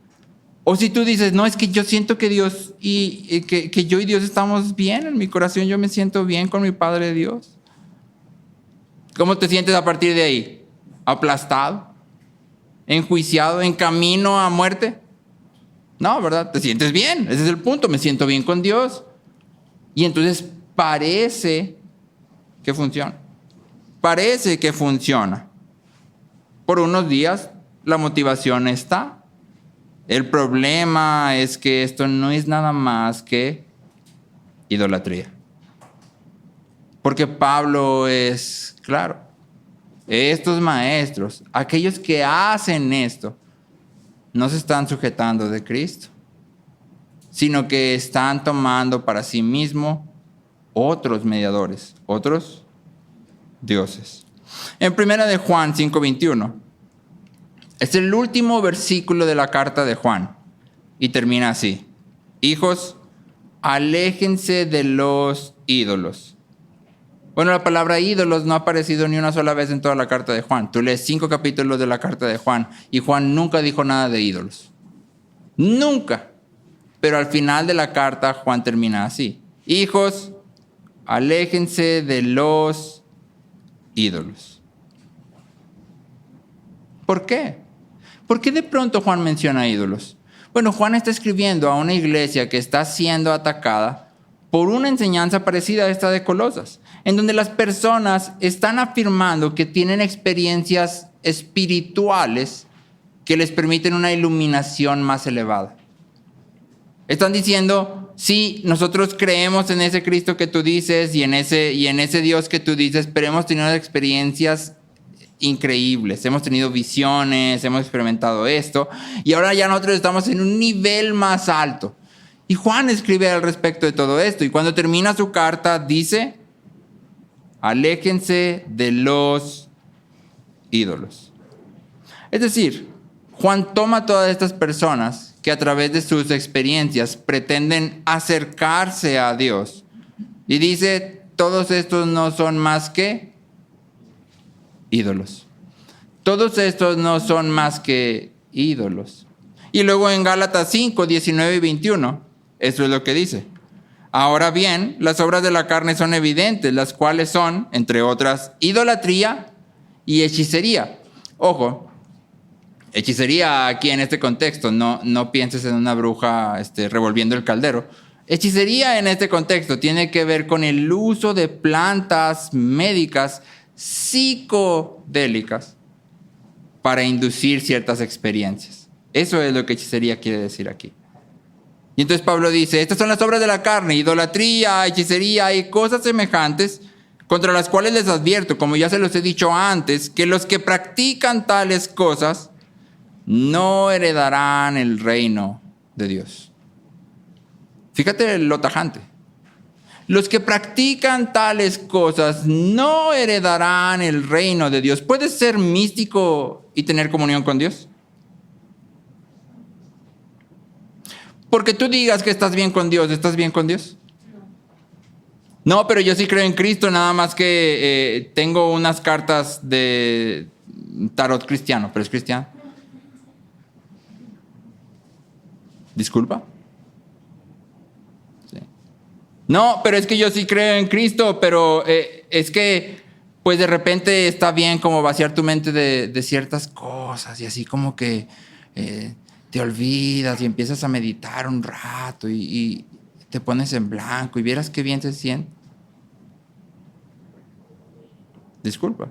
O si tú dices: no, es que yo siento que Dios que yo y Dios estamos bien, en mi corazón yo me siento bien con mi Padre Dios. ¿Cómo te sientes a partir de ahí? ¿Aplastado? ¿Enjuiciado? ¿En camino a muerte? No, ¿verdad? Te sientes bien, ese es el punto, me siento bien con Dios. Y entonces parece que funciona. Parece que funciona. Por unos días la motivación está. El problema es que esto no es nada más que idolatría. Porque Pablo es claro. Estos maestros, aquellos que hacen esto, no se están sujetando de Cristo, sino que están tomando para sí mismo otros mediadores, otros dioses. En 1 de Juan 5:21, es el último versículo de la carta de Juan y termina así: hijos, aléjense de los ídolos. Bueno, la palabra ídolos no ha aparecido ni una sola vez en toda la carta de Juan. Tú lees 5 capítulos de la carta de Juan y Juan nunca dijo nada de ídolos. Nunca. Pero al final de la carta Juan termina así: hijos, aléjense de los ídolos. ¿Por qué? ¿Por qué de pronto Juan menciona ídolos? Bueno, Juan está escribiendo a una iglesia que está siendo atacada por una enseñanza parecida a esta de Colosas, en donde las personas están afirmando que tienen experiencias espirituales que les permiten una iluminación más elevada. Están diciendo: sí, nosotros creemos en ese Cristo que tú dices y en ese Dios que tú dices, pero hemos tenido experiencias increíbles, hemos tenido visiones, hemos experimentado esto, y ahora ya nosotros estamos en un nivel más alto. Y Juan escribe al respecto de todo esto, y cuando termina su carta dice: aléjense de los ídolos. Es decir, Juan toma a todas estas personas que a través de sus experiencias pretenden acercarse a Dios y dice: todos estos no son más que ídolos. Todos estos no son más que ídolos. Y luego en Gálatas 5, 19 y 21, eso es lo que dice: ahora bien, las obras de la carne son evidentes, las cuales son, entre otras, idolatría y hechicería. Ojo, hechicería aquí en este contexto, no pienses en una bruja revolviendo el caldero. Hechicería en este contexto tiene que ver con el uso de plantas médicas psicodélicas para inducir ciertas experiencias. Eso es lo que hechicería quiere decir aquí. Y entonces Pablo dice: estas son las obras de la carne, idolatría, hechicería y cosas semejantes, contra las cuales les advierto, como ya se los he dicho antes, que los que practican tales cosas no heredarán el reino de Dios. Fíjate lo tajante. Los que practican tales cosas no heredarán el reino de Dios. ¿Puedes ser místico y tener comunión con Dios? Porque tú digas que estás bien con Dios, ¿estás bien con Dios? No, pero yo sí creo en Cristo, nada más que tengo unas cartas de tarot cristiano, pero es cristiano. ¿Disculpa? Sí. No, pero es que yo sí creo en Cristo, pero es que pues de repente está bien como vaciar tu mente de ciertas cosas y así como que te olvidas y empiezas a meditar un rato y te pones en blanco y vieras qué bien se siente. Disculpa.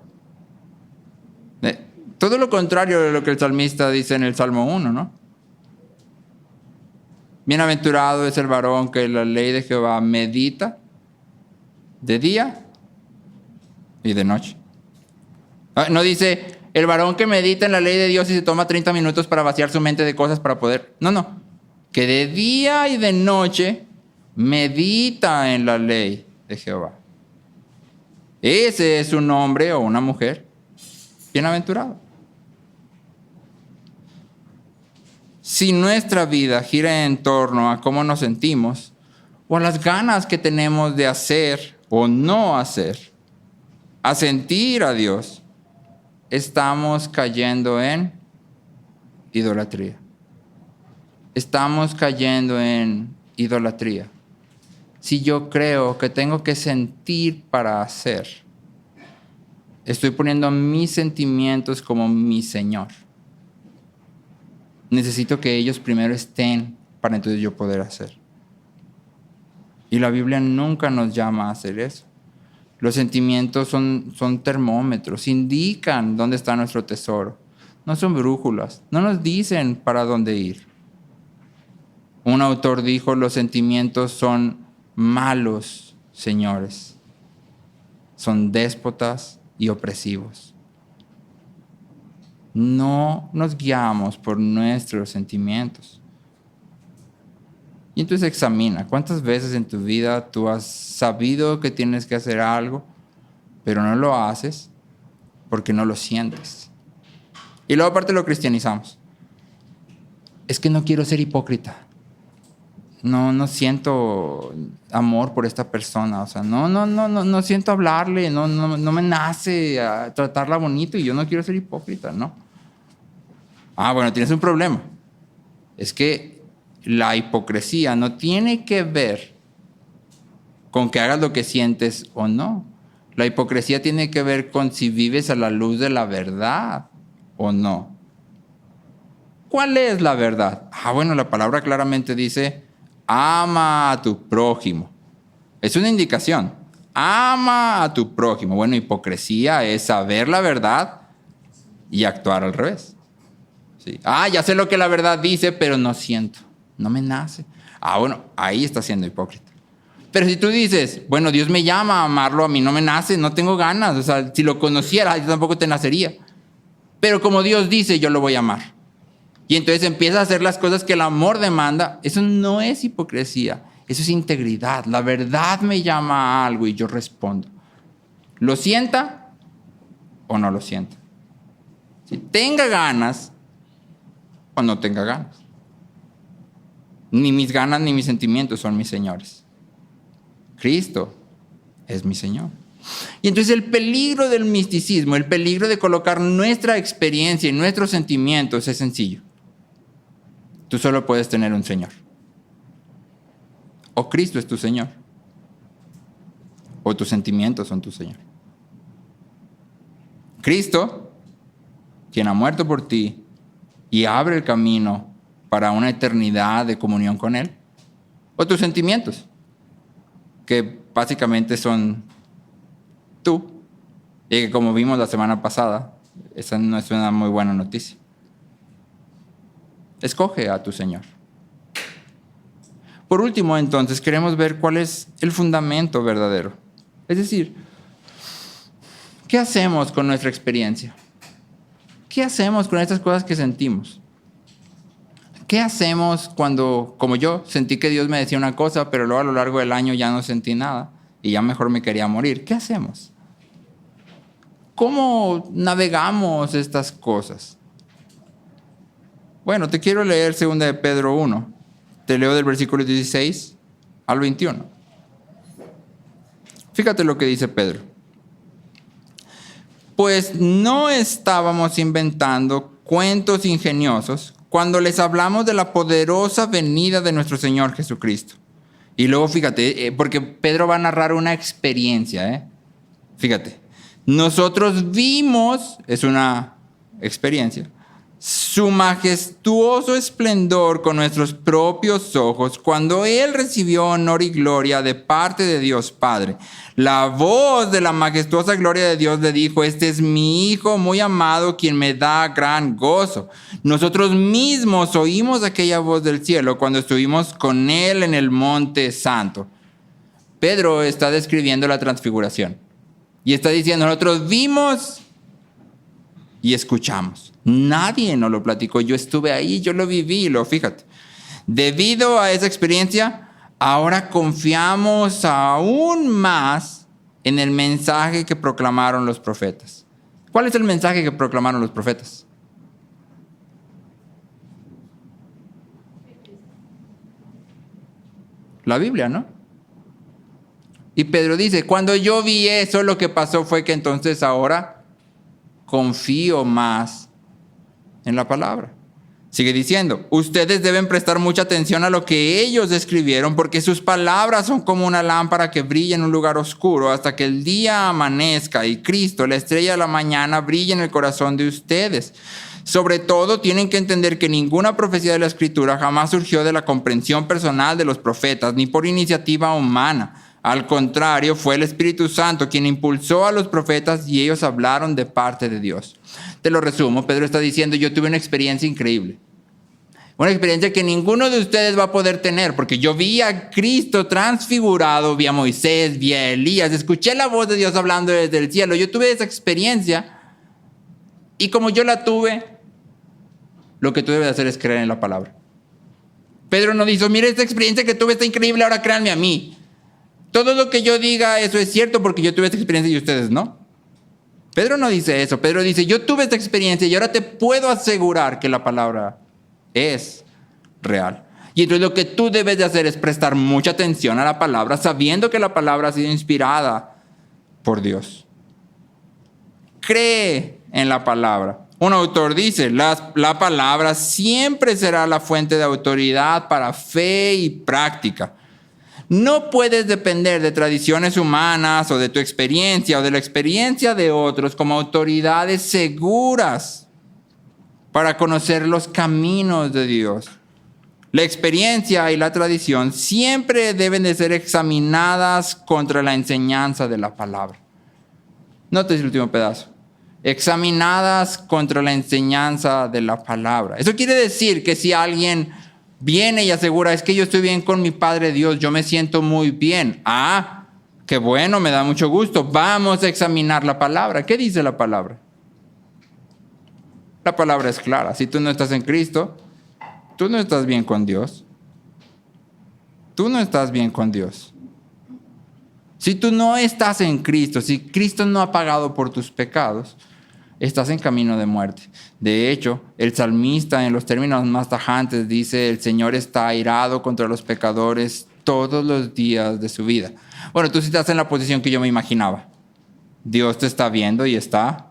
Todo lo contrario de lo que el salmista dice en el Salmo 1, ¿no? Bienaventurado es el varón que la ley de Jehová medita de día y de noche. No dice el varón que medita en la ley de Dios y se toma 30 minutos para vaciar su mente de cosas para poder. No. Que de día y de noche medita en la ley de Jehová. Ese es un hombre o una mujer bienaventurado. Si nuestra vida gira en torno a cómo nos sentimos o a las ganas que tenemos de hacer o no hacer, a sentir a Dios, estamos cayendo en idolatría. Estamos cayendo en idolatría. Si yo creo que tengo que sentir para hacer, estoy poniendo mis sentimientos como mi Señor. Necesito que ellos primero estén para entonces yo poder hacer. Y la Biblia nunca nos llama a hacer eso. Los sentimientos son termómetros, indican dónde está nuestro tesoro. No son brújulas, no nos dicen para dónde ir. Un autor dijo, los sentimientos son malos señores. Son déspotas y opresivos. No nos guiamos por nuestros sentimientos. Y entonces examina, ¿cuántas veces en tu vida tú has sabido que tienes que hacer algo, pero no lo haces porque no lo sientes? Y luego aparte lo cristianizamos. Es que no quiero ser hipócrita. No siento amor por esta persona. O sea, no siento hablarle, no me nace a tratarla bonito y yo no quiero ser hipócrita, ¿no? Bueno, tienes un problema. Es que la hipocresía no tiene que ver con que hagas lo que sientes o no. La hipocresía tiene que ver con si vives a la luz de la verdad o no. ¿Cuál es la verdad? Bueno, la palabra claramente dice, ama a tu prójimo. Es una indicación. Ama a tu prójimo. Bueno, hipocresía es saber la verdad y actuar al revés. Sí. Ya sé lo que la verdad dice, pero no siento. No me nace. Bueno, ahí está siendo hipócrita. Pero si tú dices, bueno, Dios me llama a amarlo, a mí no me nace, no tengo ganas. O sea, si lo conociera, yo tampoco te nacería. Pero como Dios dice, yo lo voy a amar. Y entonces empiezas a hacer las cosas que el amor demanda. Eso no es hipocresía. Eso es integridad. La verdad me llama a algo y yo respondo. ¿Lo sienta o no lo sienta? Si tenga ganas o no tenga ganas. Ni mis ganas ni mis sentimientos son mis señores. Cristo es mi Señor. Y entonces el peligro del misticismo, el peligro de colocar nuestra experiencia y nuestros sentimientos es sencillo. Tú solo puedes tener un Señor. O Cristo es tu Señor. O tus sentimientos son tu Señor. Cristo, quien ha muerto por ti y abre el camino para una eternidad de comunión con Él. O tus sentimientos, que básicamente son tú. Y que como vimos la semana pasada, esa no es una muy buena noticia. Escoge a tu Señor. Por último, entonces, queremos ver cuál es el fundamento verdadero. Es decir, ¿qué hacemos con nuestra experiencia? ¿Qué hacemos con estas cosas que sentimos? ¿Qué hacemos cuando, como yo, sentí que Dios me decía una cosa, pero luego a lo largo del año ya no sentí nada y ya mejor me quería morir? ¿Qué hacemos? ¿Cómo navegamos estas cosas? Bueno, te quiero leer 2 de Pedro 1. Te leo del versículo 16 al 21. Fíjate lo que dice Pedro. Pues no estábamos inventando cuentos ingeniosos cuando les hablamos de la poderosa venida de nuestro Señor Jesucristo Y luego fíjate, porque Pedro va a narrar una experiencia, Fíjate, nosotros vimos, es una experiencia, su majestuoso esplendor con nuestros propios ojos cuando Él recibió honor y gloria de parte de Dios Padre. La voz de la majestuosa gloria de Dios le dijo: este es mi Hijo muy amado, quien me da gran gozo. Nosotros mismos oímos aquella voz del cielo cuando estuvimos con Él en el monte santo. Pedro está describiendo la transfiguración y está diciendo: nosotros vimos y escuchamos. Nadie nos lo platicó. Yo estuve ahí, yo lo viví, fíjate. Debido a esa experiencia, ahora confiamos aún más en el mensaje que proclamaron los profetas. ¿Cuál es el mensaje que proclamaron los profetas? La Biblia, ¿no? Y Pedro dice: cuando yo vi eso, lo que pasó fue que entonces ahora confío más en la palabra. Sigue diciendo: ustedes deben prestar mucha atención a lo que ellos escribieron, porque sus palabras son como una lámpara que brilla en un lugar oscuro hasta que el día amanezca y Cristo, la estrella de la mañana, brilla en el corazón de ustedes. Sobre todo, tienen que entender que ninguna profecía de la Escritura jamás surgió de la comprensión personal de los profetas, ni por iniciativa humana. Al contrario, fue el Espíritu Santo quien impulsó a los profetas y ellos hablaron de parte de Dios. Te lo resumo, Pedro está diciendo: yo tuve una experiencia increíble. Una experiencia que ninguno de ustedes va a poder tener, porque yo vi a Cristo transfigurado, vi a Moisés, vi a Elías, escuché la voz de Dios hablando desde el cielo. Yo tuve esa experiencia y como yo la tuve, lo que tú debes hacer es creer en la palabra. Pedro no dice: mire, esta experiencia que tuve está increíble, ahora créanme a mí. Todo lo que yo diga, eso es cierto porque yo tuve esta experiencia y ustedes no. Pedro no dice eso. Pedro dice: yo tuve esta experiencia y ahora te puedo asegurar que la palabra es real. Y entonces lo que tú debes de hacer es prestar mucha atención a la palabra, sabiendo que la palabra ha sido inspirada por Dios. Cree en la palabra. Un autor dice: la palabra siempre será la fuente de autoridad para fe y práctica. No puedes depender de tradiciones humanas o de tu experiencia o de la experiencia de otros como autoridades seguras para conocer los caminos de Dios. La experiencia y la tradición siempre deben de ser examinadas contra la enseñanza de la palabra. Note el último pedazo. Examinadas contra la enseñanza de la palabra. Eso quiere decir que si alguien viene y asegura: es que yo estoy bien con mi Padre Dios, yo me siento muy bien. Ah, qué bueno, me da mucho gusto. Vamos a examinar la palabra. ¿Qué dice la palabra? La palabra es clara. Si tú no estás en Cristo, tú no estás bien con Dios. Tú no estás bien con Dios. Si tú no estás en Cristo, si Cristo no ha pagado por tus pecados, estás en camino de muerte. De hecho, el salmista, en los términos más tajantes, dice: el Señor está airado contra los pecadores todos los días de su vida. Bueno, tú sí estás en la posición que yo me imaginaba. Dios te está viendo y está.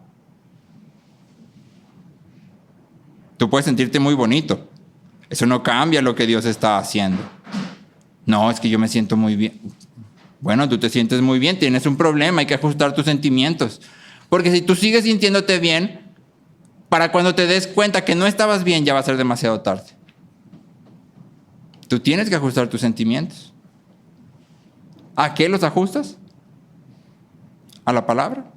Tú puedes sentirte muy bonito. Eso no cambia lo que Dios está haciendo. No, es que yo me siento muy bien. Bueno, tú te sientes muy bien, tienes un problema, hay que ajustar tus sentimientos. Porque si tú sigues sintiéndote bien, para cuando te des cuenta que no estabas bien, ya va a ser demasiado tarde. Tú tienes que ajustar tus sentimientos. ¿A qué los ajustas? ¿A la palabra?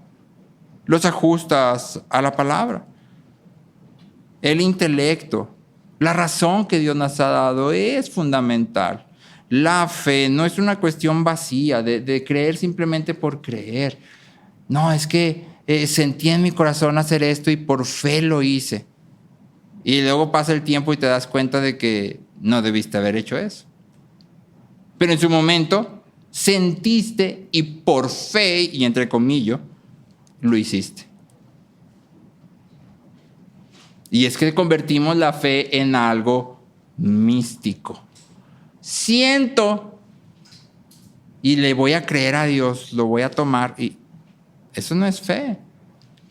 Los ajustas a la palabra. El intelecto, la razón que Dios nos ha dado es fundamental. La fe no es una cuestión vacía de creer simplemente por creer. No, es que sentí en mi corazón hacer esto y por fe lo hice. Y luego pasa el tiempo y te das cuenta de que no debiste haber hecho eso. Pero en su momento sentiste y por fe, y entre comillas, lo hiciste. Y es que convertimos la fe en algo místico. Siento y le voy a creer a Dios, lo voy a tomar y eso no es fe.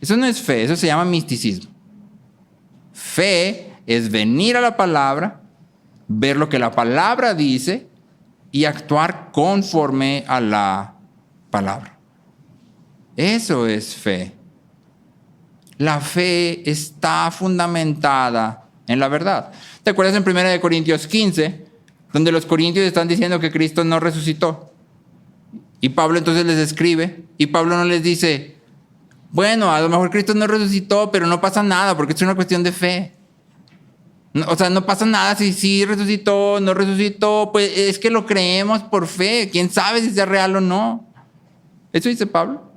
Eso no es fe, eso se llama misticismo. Fe es venir a la palabra, ver lo que la palabra dice y actuar conforme a la palabra. Eso es fe. La fe está fundamentada en la verdad. ¿Te acuerdas en 1 Corintios 15, donde los corintios están diciendo que Cristo no resucitó? Y Pablo entonces les escribe, y Pablo no les dice, bueno, a lo mejor Cristo no resucitó, pero no pasa nada, porque es una cuestión de fe. No, o sea, no pasa nada si sí resucitó, no resucitó, pues es que lo creemos por fe. ¿Quién sabe si sea real o no? Eso dice Pablo.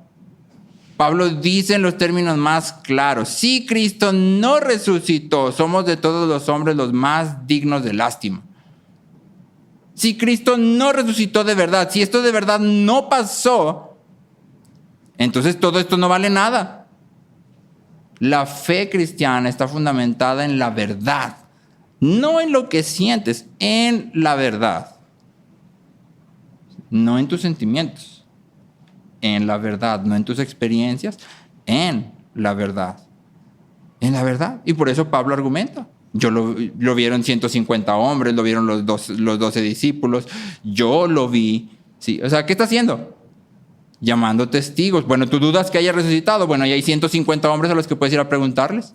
Pablo dice en los términos más claros, si Cristo no resucitó, somos de todos los hombres los más dignos de lástima. Si Cristo no resucitó de verdad, si esto de verdad no pasó, entonces todo esto no vale nada. La fe cristiana está fundamentada en la verdad, no en lo que sientes, en la verdad. No en tus sentimientos, en la verdad, no en tus experiencias, en la verdad. En la verdad. Y por eso Pablo argumenta. Lo vieron 150 hombres, lo vieron los 12 discípulos, yo lo vi. ¿Sí? O sea, ¿qué está haciendo? Llamando testigos. Bueno, ¿tú dudas que haya resucitado? Bueno, ahí hay 150 hombres a los que puedes ir a preguntarles.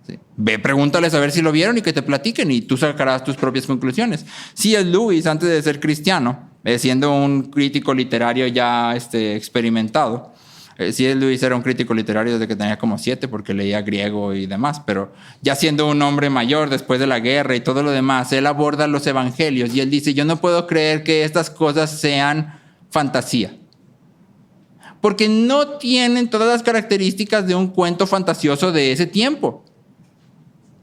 ¿Sí? Ve, pregúntales a ver si lo vieron y que te platiquen y tú sacarás tus propias conclusiones. C.S. Lewis, antes de ser cristiano, siendo un crítico literario ya experimentado, C.S. Lewis era un crítico literario desde que tenía como 7 porque leía griego y demás, pero ya siendo un hombre mayor después de la guerra y todo lo demás, él aborda los evangelios y él dice, yo no puedo creer que estas cosas sean fantasía, porque no tienen todas las características de un cuento fantasioso de ese tiempo.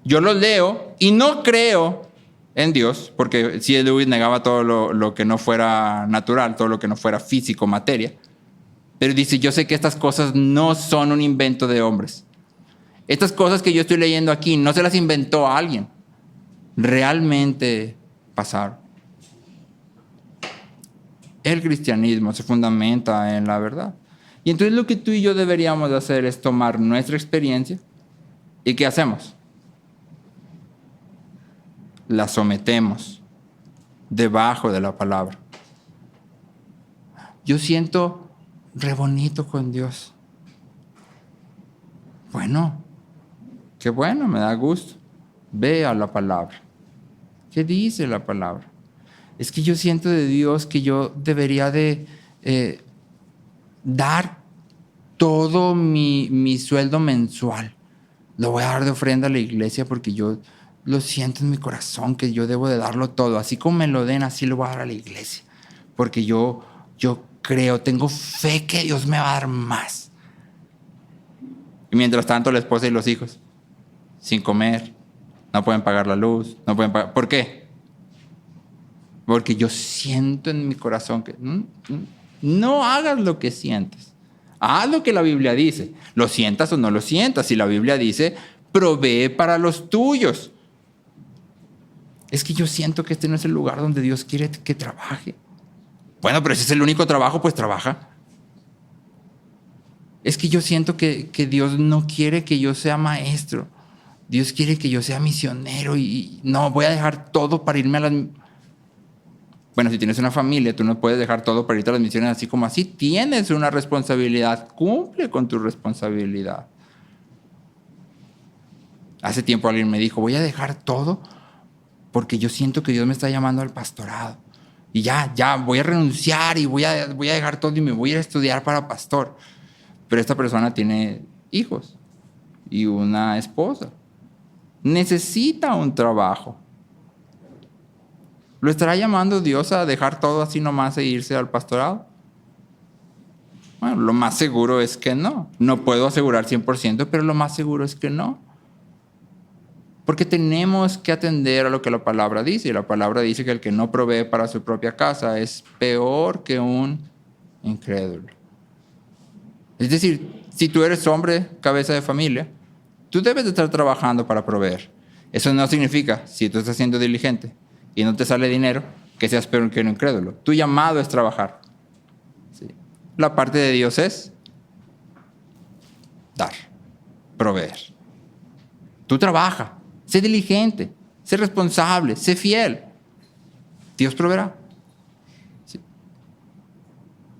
Yo los leo y no creo en Dios, porque C.S. Lewis negaba todo lo que no fuera natural, todo lo que no fuera físico, materia. Pero dice, yo sé que estas cosas no son un invento de hombres. Estas cosas que yo estoy leyendo aquí no se las inventó alguien. Realmente pasaron. El cristianismo se fundamenta en la verdad. Y entonces lo que tú y yo deberíamos hacer es tomar nuestra experiencia y ¿qué hacemos? La sometemos debajo de la palabra. Yo siento re bonito con Dios. Bueno, qué bueno, me da gusto. Ve a la palabra. ¿Qué dice la palabra? Es que yo siento de Dios que yo debería de dar todo mi sueldo mensual. Lo voy a dar de ofrenda a la iglesia porque yo lo siento en mi corazón que yo debo de darlo todo. Así como me lo den, así lo voy a dar a la iglesia. Porque yo creo, tengo fe que Dios me va a dar más. Y mientras tanto la esposa y los hijos, sin comer, no pueden pagar la luz, no pueden pagar. ¿Por qué? Porque yo siento en mi corazón que no hagas lo que sientes. Haz lo que la Biblia dice. Lo sientas o no lo sientas. Si la Biblia dice, provee para los tuyos. Es que yo siento que este no es el lugar donde Dios quiere que trabaje. Bueno, pero si es el único trabajo, pues trabaja. Es que yo siento que Dios no quiere que yo sea maestro. Dios quiere que yo sea misionero y no, voy a dejar todo para irme a las... Bueno, si tienes una familia, tú no puedes dejar todo para irte a las misiones así como así. Tienes una responsabilidad, cumple con tu responsabilidad. Hace tiempo alguien me dijo, voy a dejar todo porque yo siento que Dios me está llamando al pastorado. Y ya, voy a renunciar y voy a dejar todo y me voy a ir a estudiar para pastor. Pero esta persona tiene hijos y una esposa. Necesita un trabajo. ¿Lo estará llamando Dios a dejar todo así nomás e irse al pastorado? Bueno, lo más seguro es que no. No puedo asegurar 100%, pero lo más seguro es que no. Porque tenemos que atender a lo que la palabra dice. Y la palabra dice que el que no provee para su propia casa es peor que un incrédulo. Es decir, si tú eres hombre, cabeza de familia, tú debes de estar trabajando para proveer. Eso no significa, si tú estás siendo diligente y no te sale dinero, que seas peor que un incrédulo. Tu llamado es trabajar. ¿Sí? La parte de Dios es dar, proveer. Tú trabaja. Sé diligente, sé responsable, sé fiel. Dios proveerá. ¿Sí?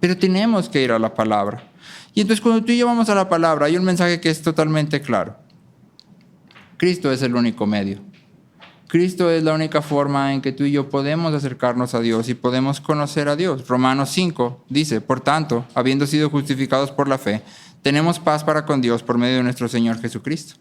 Pero tenemos que ir a la palabra. Y entonces cuando tú y yo vamos a la palabra, hay un mensaje que es totalmente claro. Cristo es el único medio. Cristo es la única forma en que tú y yo podemos acercarnos a Dios y podemos conocer a Dios. Romanos 5 dice, por tanto, habiendo sido justificados por la fe, tenemos paz para con Dios por medio de nuestro Señor Jesucristo.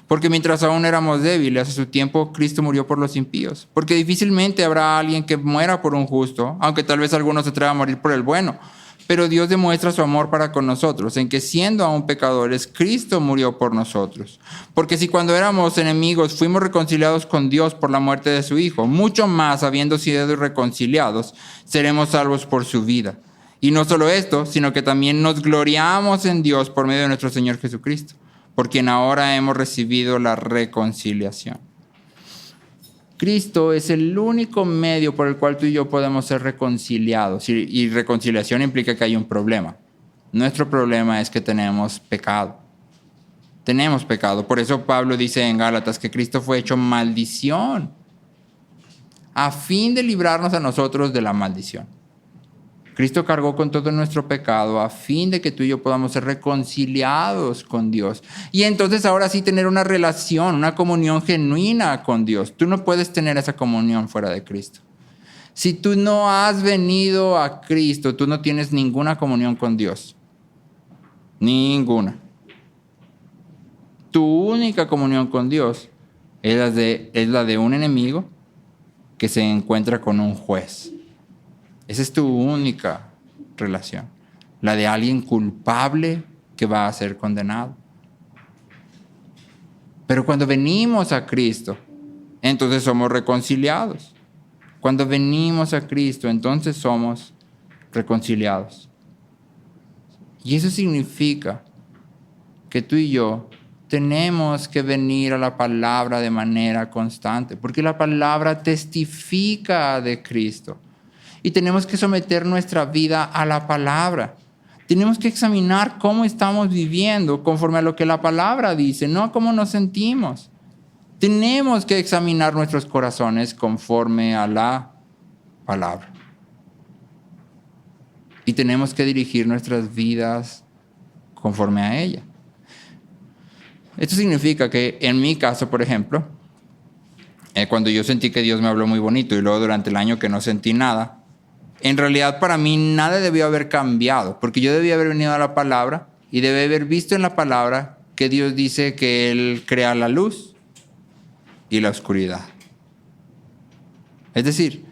Porque mientras aún éramos débiles, a su tiempo Cristo murió por los impíos. Porque difícilmente habrá alguien que muera por un justo, aunque tal vez alguno se atreva a morir por el bueno. Pero Dios demuestra su amor para con nosotros, en que siendo aún pecadores, Cristo murió por nosotros. Porque si cuando éramos enemigos fuimos reconciliados con Dios por la muerte de su Hijo, mucho más, habiendo sido reconciliados, seremos salvos por su vida. Y no solo esto, sino que también nos gloriamos en Dios por medio de nuestro Señor Jesucristo, por quien ahora hemos recibido la reconciliación. Cristo es el único medio por el cual tú y yo podemos ser reconciliados. Y reconciliación implica que hay un problema. Nuestro problema es que tenemos pecado. Tenemos pecado. Por eso Pablo dice en Gálatas que Cristo fue hecho maldición a fin de librarnos a nosotros de la maldición. Cristo cargó con todo nuestro pecado a fin de que tú y yo podamos ser reconciliados con Dios. Y entonces ahora sí tener una relación, una comunión genuina con Dios. Tú no puedes tener esa comunión fuera de Cristo. Si tú no has venido a Cristo, tú no tienes ninguna comunión con Dios. Ninguna. Tu única comunión con Dios es la de un enemigo que se encuentra con un juez. Esa es tu única relación. La de alguien culpable que va a ser condenado. Pero cuando venimos a Cristo, entonces somos reconciliados. Cuando venimos a Cristo, entonces somos reconciliados. Y eso significa que tú y yo tenemos que venir a la palabra de manera constante, porque la palabra testifica de Cristo. Y tenemos que someter nuestra vida a la palabra. Tenemos que examinar cómo estamos viviendo conforme a lo que la palabra dice, no a cómo nos sentimos. Tenemos que examinar nuestros corazones conforme a la palabra. Y tenemos que dirigir nuestras vidas conforme a ella. Esto significa que en mi caso, por ejemplo, cuando yo sentí que Dios me habló muy bonito y luego durante el año que no sentí nada, en realidad para mí nada debió haber cambiado, porque yo debía haber venido a la palabra y debía haber visto en la palabra que Dios dice que Él crea la luz y la oscuridad. Es decir,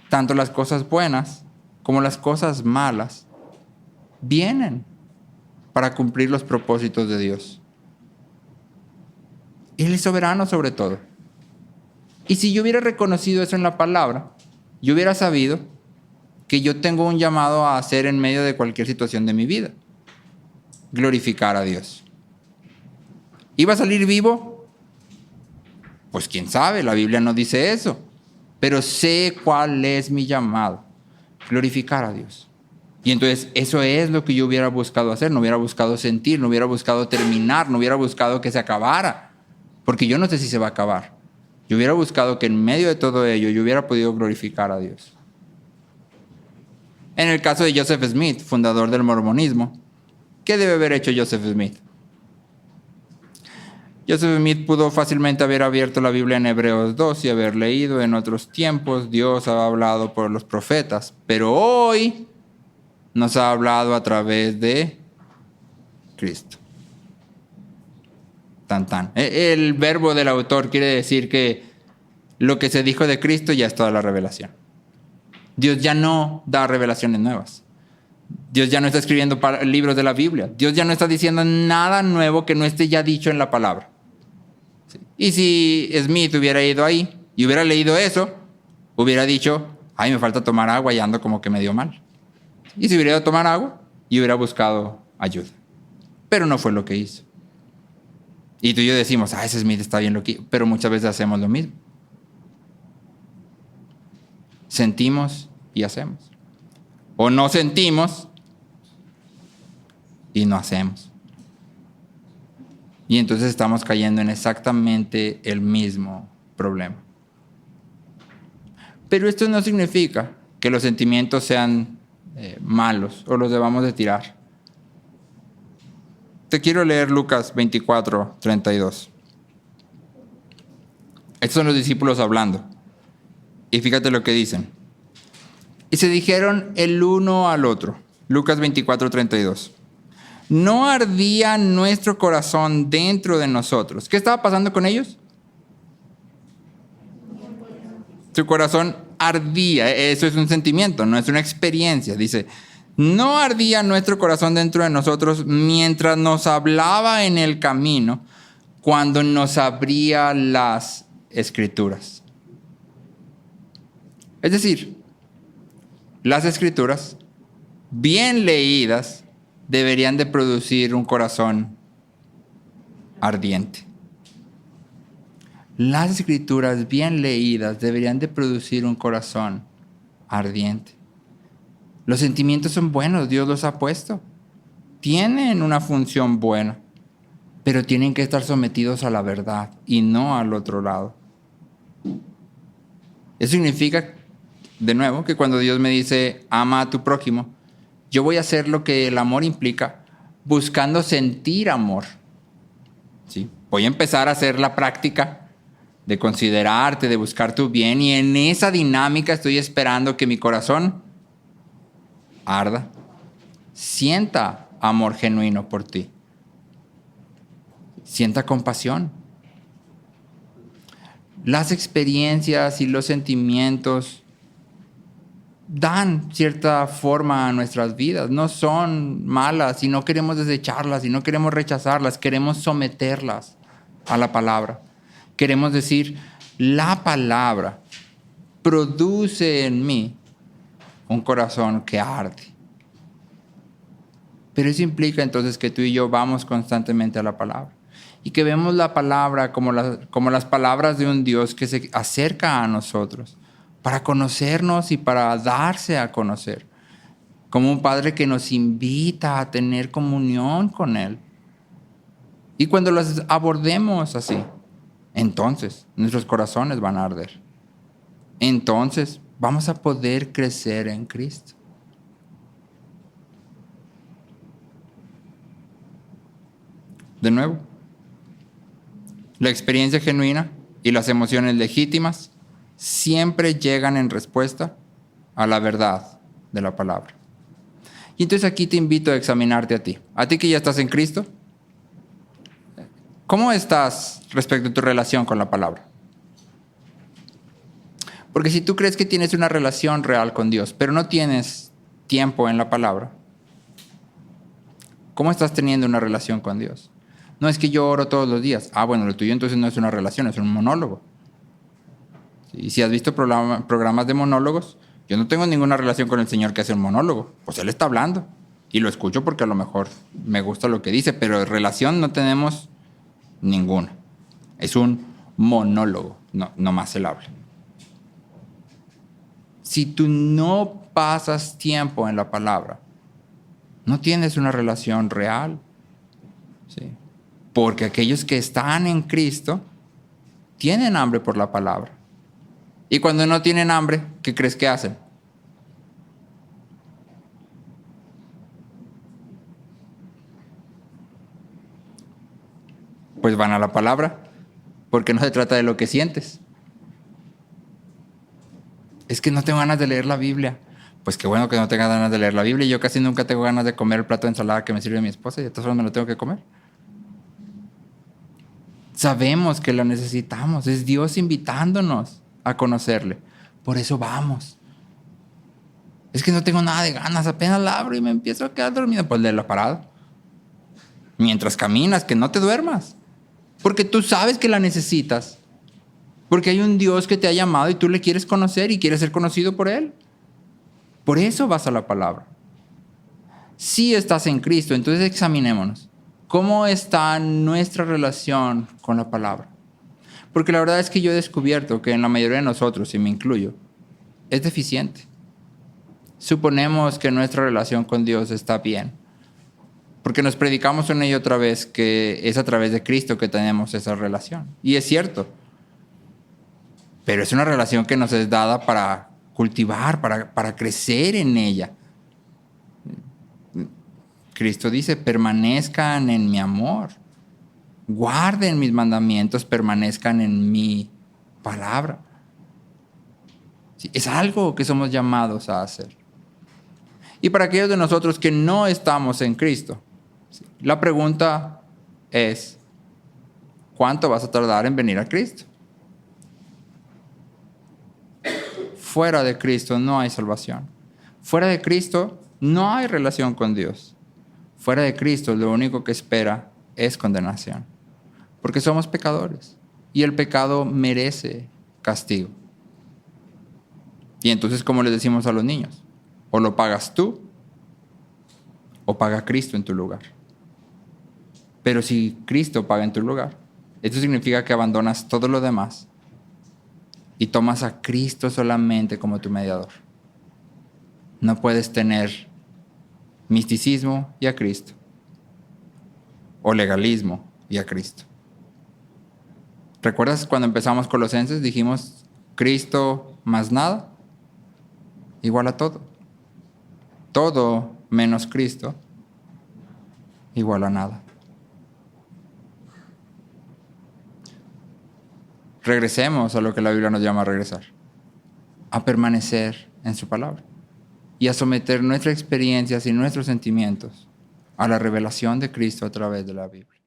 tanto las cosas buenas como las cosas malas vienen para cumplir los propósitos de Dios. Él es soberano sobre todo. Y si yo hubiera reconocido eso en la palabra, yo hubiera sabido que yo tengo un llamado a hacer en medio de cualquier situación de mi vida. Glorificar a Dios. ¿Iba a salir vivo? Pues quién sabe, la Biblia no dice eso. Pero sé cuál es mi llamado. Glorificar a Dios. Y entonces eso es lo que yo hubiera buscado hacer. No hubiera buscado sentir, no hubiera buscado terminar, no hubiera buscado que se acabara. Porque yo no sé si se va a acabar. Yo hubiera buscado que en medio de todo ello yo hubiera podido glorificar a Dios. En el caso de Joseph Smith, fundador del mormonismo, ¿qué debe haber hecho Joseph Smith? Joseph Smith pudo fácilmente haber abierto la Biblia en Hebreos 2 y haber leído en otros tiempos Dios ha hablado por los profetas, pero hoy nos ha hablado a través de Cristo. Tan tan. El verbo del autor quiere decir que lo que se dijo de Cristo ya es toda la revelación. Dios ya no da revelaciones nuevas. Dios ya no está escribiendo libros de la Biblia. Dios ya no está diciendo nada nuevo que no esté ya dicho en la palabra. ¿Sí? Y si Smith hubiera ido ahí y hubiera leído eso, hubiera dicho, ay, me falta tomar agua y ando como que me dio mal. Y si hubiera ido a tomar agua y hubiera buscado ayuda. Pero no fue lo que hizo. Y tú y yo decimos, ese Smith está bien loquillo, pero muchas veces hacemos lo mismo. Sentimos y hacemos. O no sentimos y no hacemos. Y entonces estamos cayendo en exactamente el mismo problema. Pero esto no significa que los sentimientos sean malos o los debamos de tirar. Te quiero leer Lucas 24:32. Estos son los discípulos hablando. Y fíjate lo que dicen. Y se dijeron el uno al otro. Lucas 24:32. ¿No ardía nuestro corazón dentro de nosotros? ¿Qué estaba pasando con ellos? Su corazón ardía. Eso es un sentimiento, no es una experiencia. Dice, ¿no ardía nuestro corazón dentro de nosotros mientras nos hablaba en el camino, cuando nos abría las Escrituras? Es decir, las Escrituras, bien leídas, deberían de producir un corazón ardiente. Las Escrituras bien leídas deberían de producir un corazón ardiente. Los sentimientos son buenos, Dios los ha puesto. Tienen una función buena, pero tienen que estar sometidos a la verdad y no al otro lado. Eso significa, de nuevo, que cuando Dios me dice, ama a tu prójimo, yo voy a hacer lo que el amor implica, buscando sentir amor. ¿Sí? Voy a empezar a hacer la práctica de considerarte, de buscar tu bien, y en esa dinámica estoy esperando que mi corazón arda, sienta amor genuino por ti, sienta compasión. Las experiencias y los sentimientos dan cierta forma a nuestras vidas, no son malas y no queremos desecharlas y no queremos rechazarlas, queremos someterlas a la palabra. Queremos decir, la palabra produce en mí un corazón que arde. Pero eso implica entonces que tú y yo vamos constantemente a la palabra y que vemos la palabra como las palabras de un Dios que se acerca a nosotros para conocernos y para darse a conocer, como un Padre que nos invita a tener comunión con Él. Y cuando las abordemos así, entonces nuestros corazones van a arder. Entonces vamos a poder crecer en Cristo. De nuevo, la experiencia genuina y las emociones legítimas siempre llegan en respuesta a la verdad de la palabra. Y entonces aquí te invito a examinarte a ti que ya estás en Cristo. ¿Cómo estás respecto a tu relación con la palabra? Porque si tú crees que tienes una relación real con Dios, pero no tienes tiempo en la palabra, ¿cómo estás teniendo una relación con Dios? No es que yo oro todos los días. Bueno, lo tuyo entonces no es una relación, es un monólogo. Y si has visto programas de monólogos, yo no tengo ninguna relación con el Señor que hace un monólogo. Pues Él está hablando y lo escucho porque a lo mejor me gusta lo que dice, pero relación no tenemos ninguna. Es un monólogo, no más Él habla. Si tú no pasas tiempo en la palabra, no tienes una relación real. ¿Sí? Porque aquellos que están en Cristo tienen hambre por la palabra. Y cuando no tienen hambre, ¿qué crees que hacen? Pues van a la palabra, porque no se trata de lo que sientes. Es que no tengo ganas de leer la Biblia. Pues qué bueno que no tengas ganas de leer la Biblia. Yo casi nunca tengo ganas de comer el plato de ensalada que me sirve mi esposa y de todas formas me lo tengo que comer. Sabemos que lo necesitamos. Es Dios invitándonos a conocerle. Por eso vamos. Es que no tengo nada de ganas. Apenas la abro y me empiezo a quedar dormido. Pues léelo parado. Mientras caminas, que no te duermas. Porque tú sabes que la necesitas. Porque hay un Dios que te ha llamado y tú le quieres conocer y quieres ser conocido por Él. Por eso vas a la palabra. Si estás en Cristo, entonces examinémonos. ¿Cómo está nuestra relación con la palabra? Porque la verdad es que yo he descubierto que en la mayoría de nosotros, y me incluyo, es deficiente. Suponemos que nuestra relación con Dios está bien, porque nos predicamos una y otra vez que es a través de Cristo que tenemos esa relación. Y es cierto. Pero es una relación que nos es dada para cultivar, para crecer en ella. Cristo dice, permanezcan en mi amor, guarden mis mandamientos, permanezcan en mi palabra. Sí, es algo que somos llamados a hacer. Y para aquellos de nosotros que no estamos en Cristo, la pregunta es, ¿cuánto vas a tardar en venir a Cristo? Fuera de Cristo no hay salvación. Fuera de Cristo no hay relación con Dios. Fuera de Cristo lo único que espera es condenación. Porque somos pecadores y el pecado merece castigo. Y entonces, ¿cómo les decimos a los niños? O lo pagas tú o paga Cristo en tu lugar. Pero si Cristo paga en tu lugar, esto significa que abandonas todo lo demás y tomas a Cristo solamente como tu mediador. No puedes tener misticismo y a Cristo, o legalismo y a Cristo. ¿Recuerdas cuando empezamos Colosenses? Dijimos, Cristo más nada, igual a todo. Todo menos Cristo, igual a nada. Regresemos a lo que la Biblia nos llama a regresar, a permanecer en su palabra y a someter nuestras experiencias y nuestros sentimientos a la revelación de Cristo a través de la Biblia.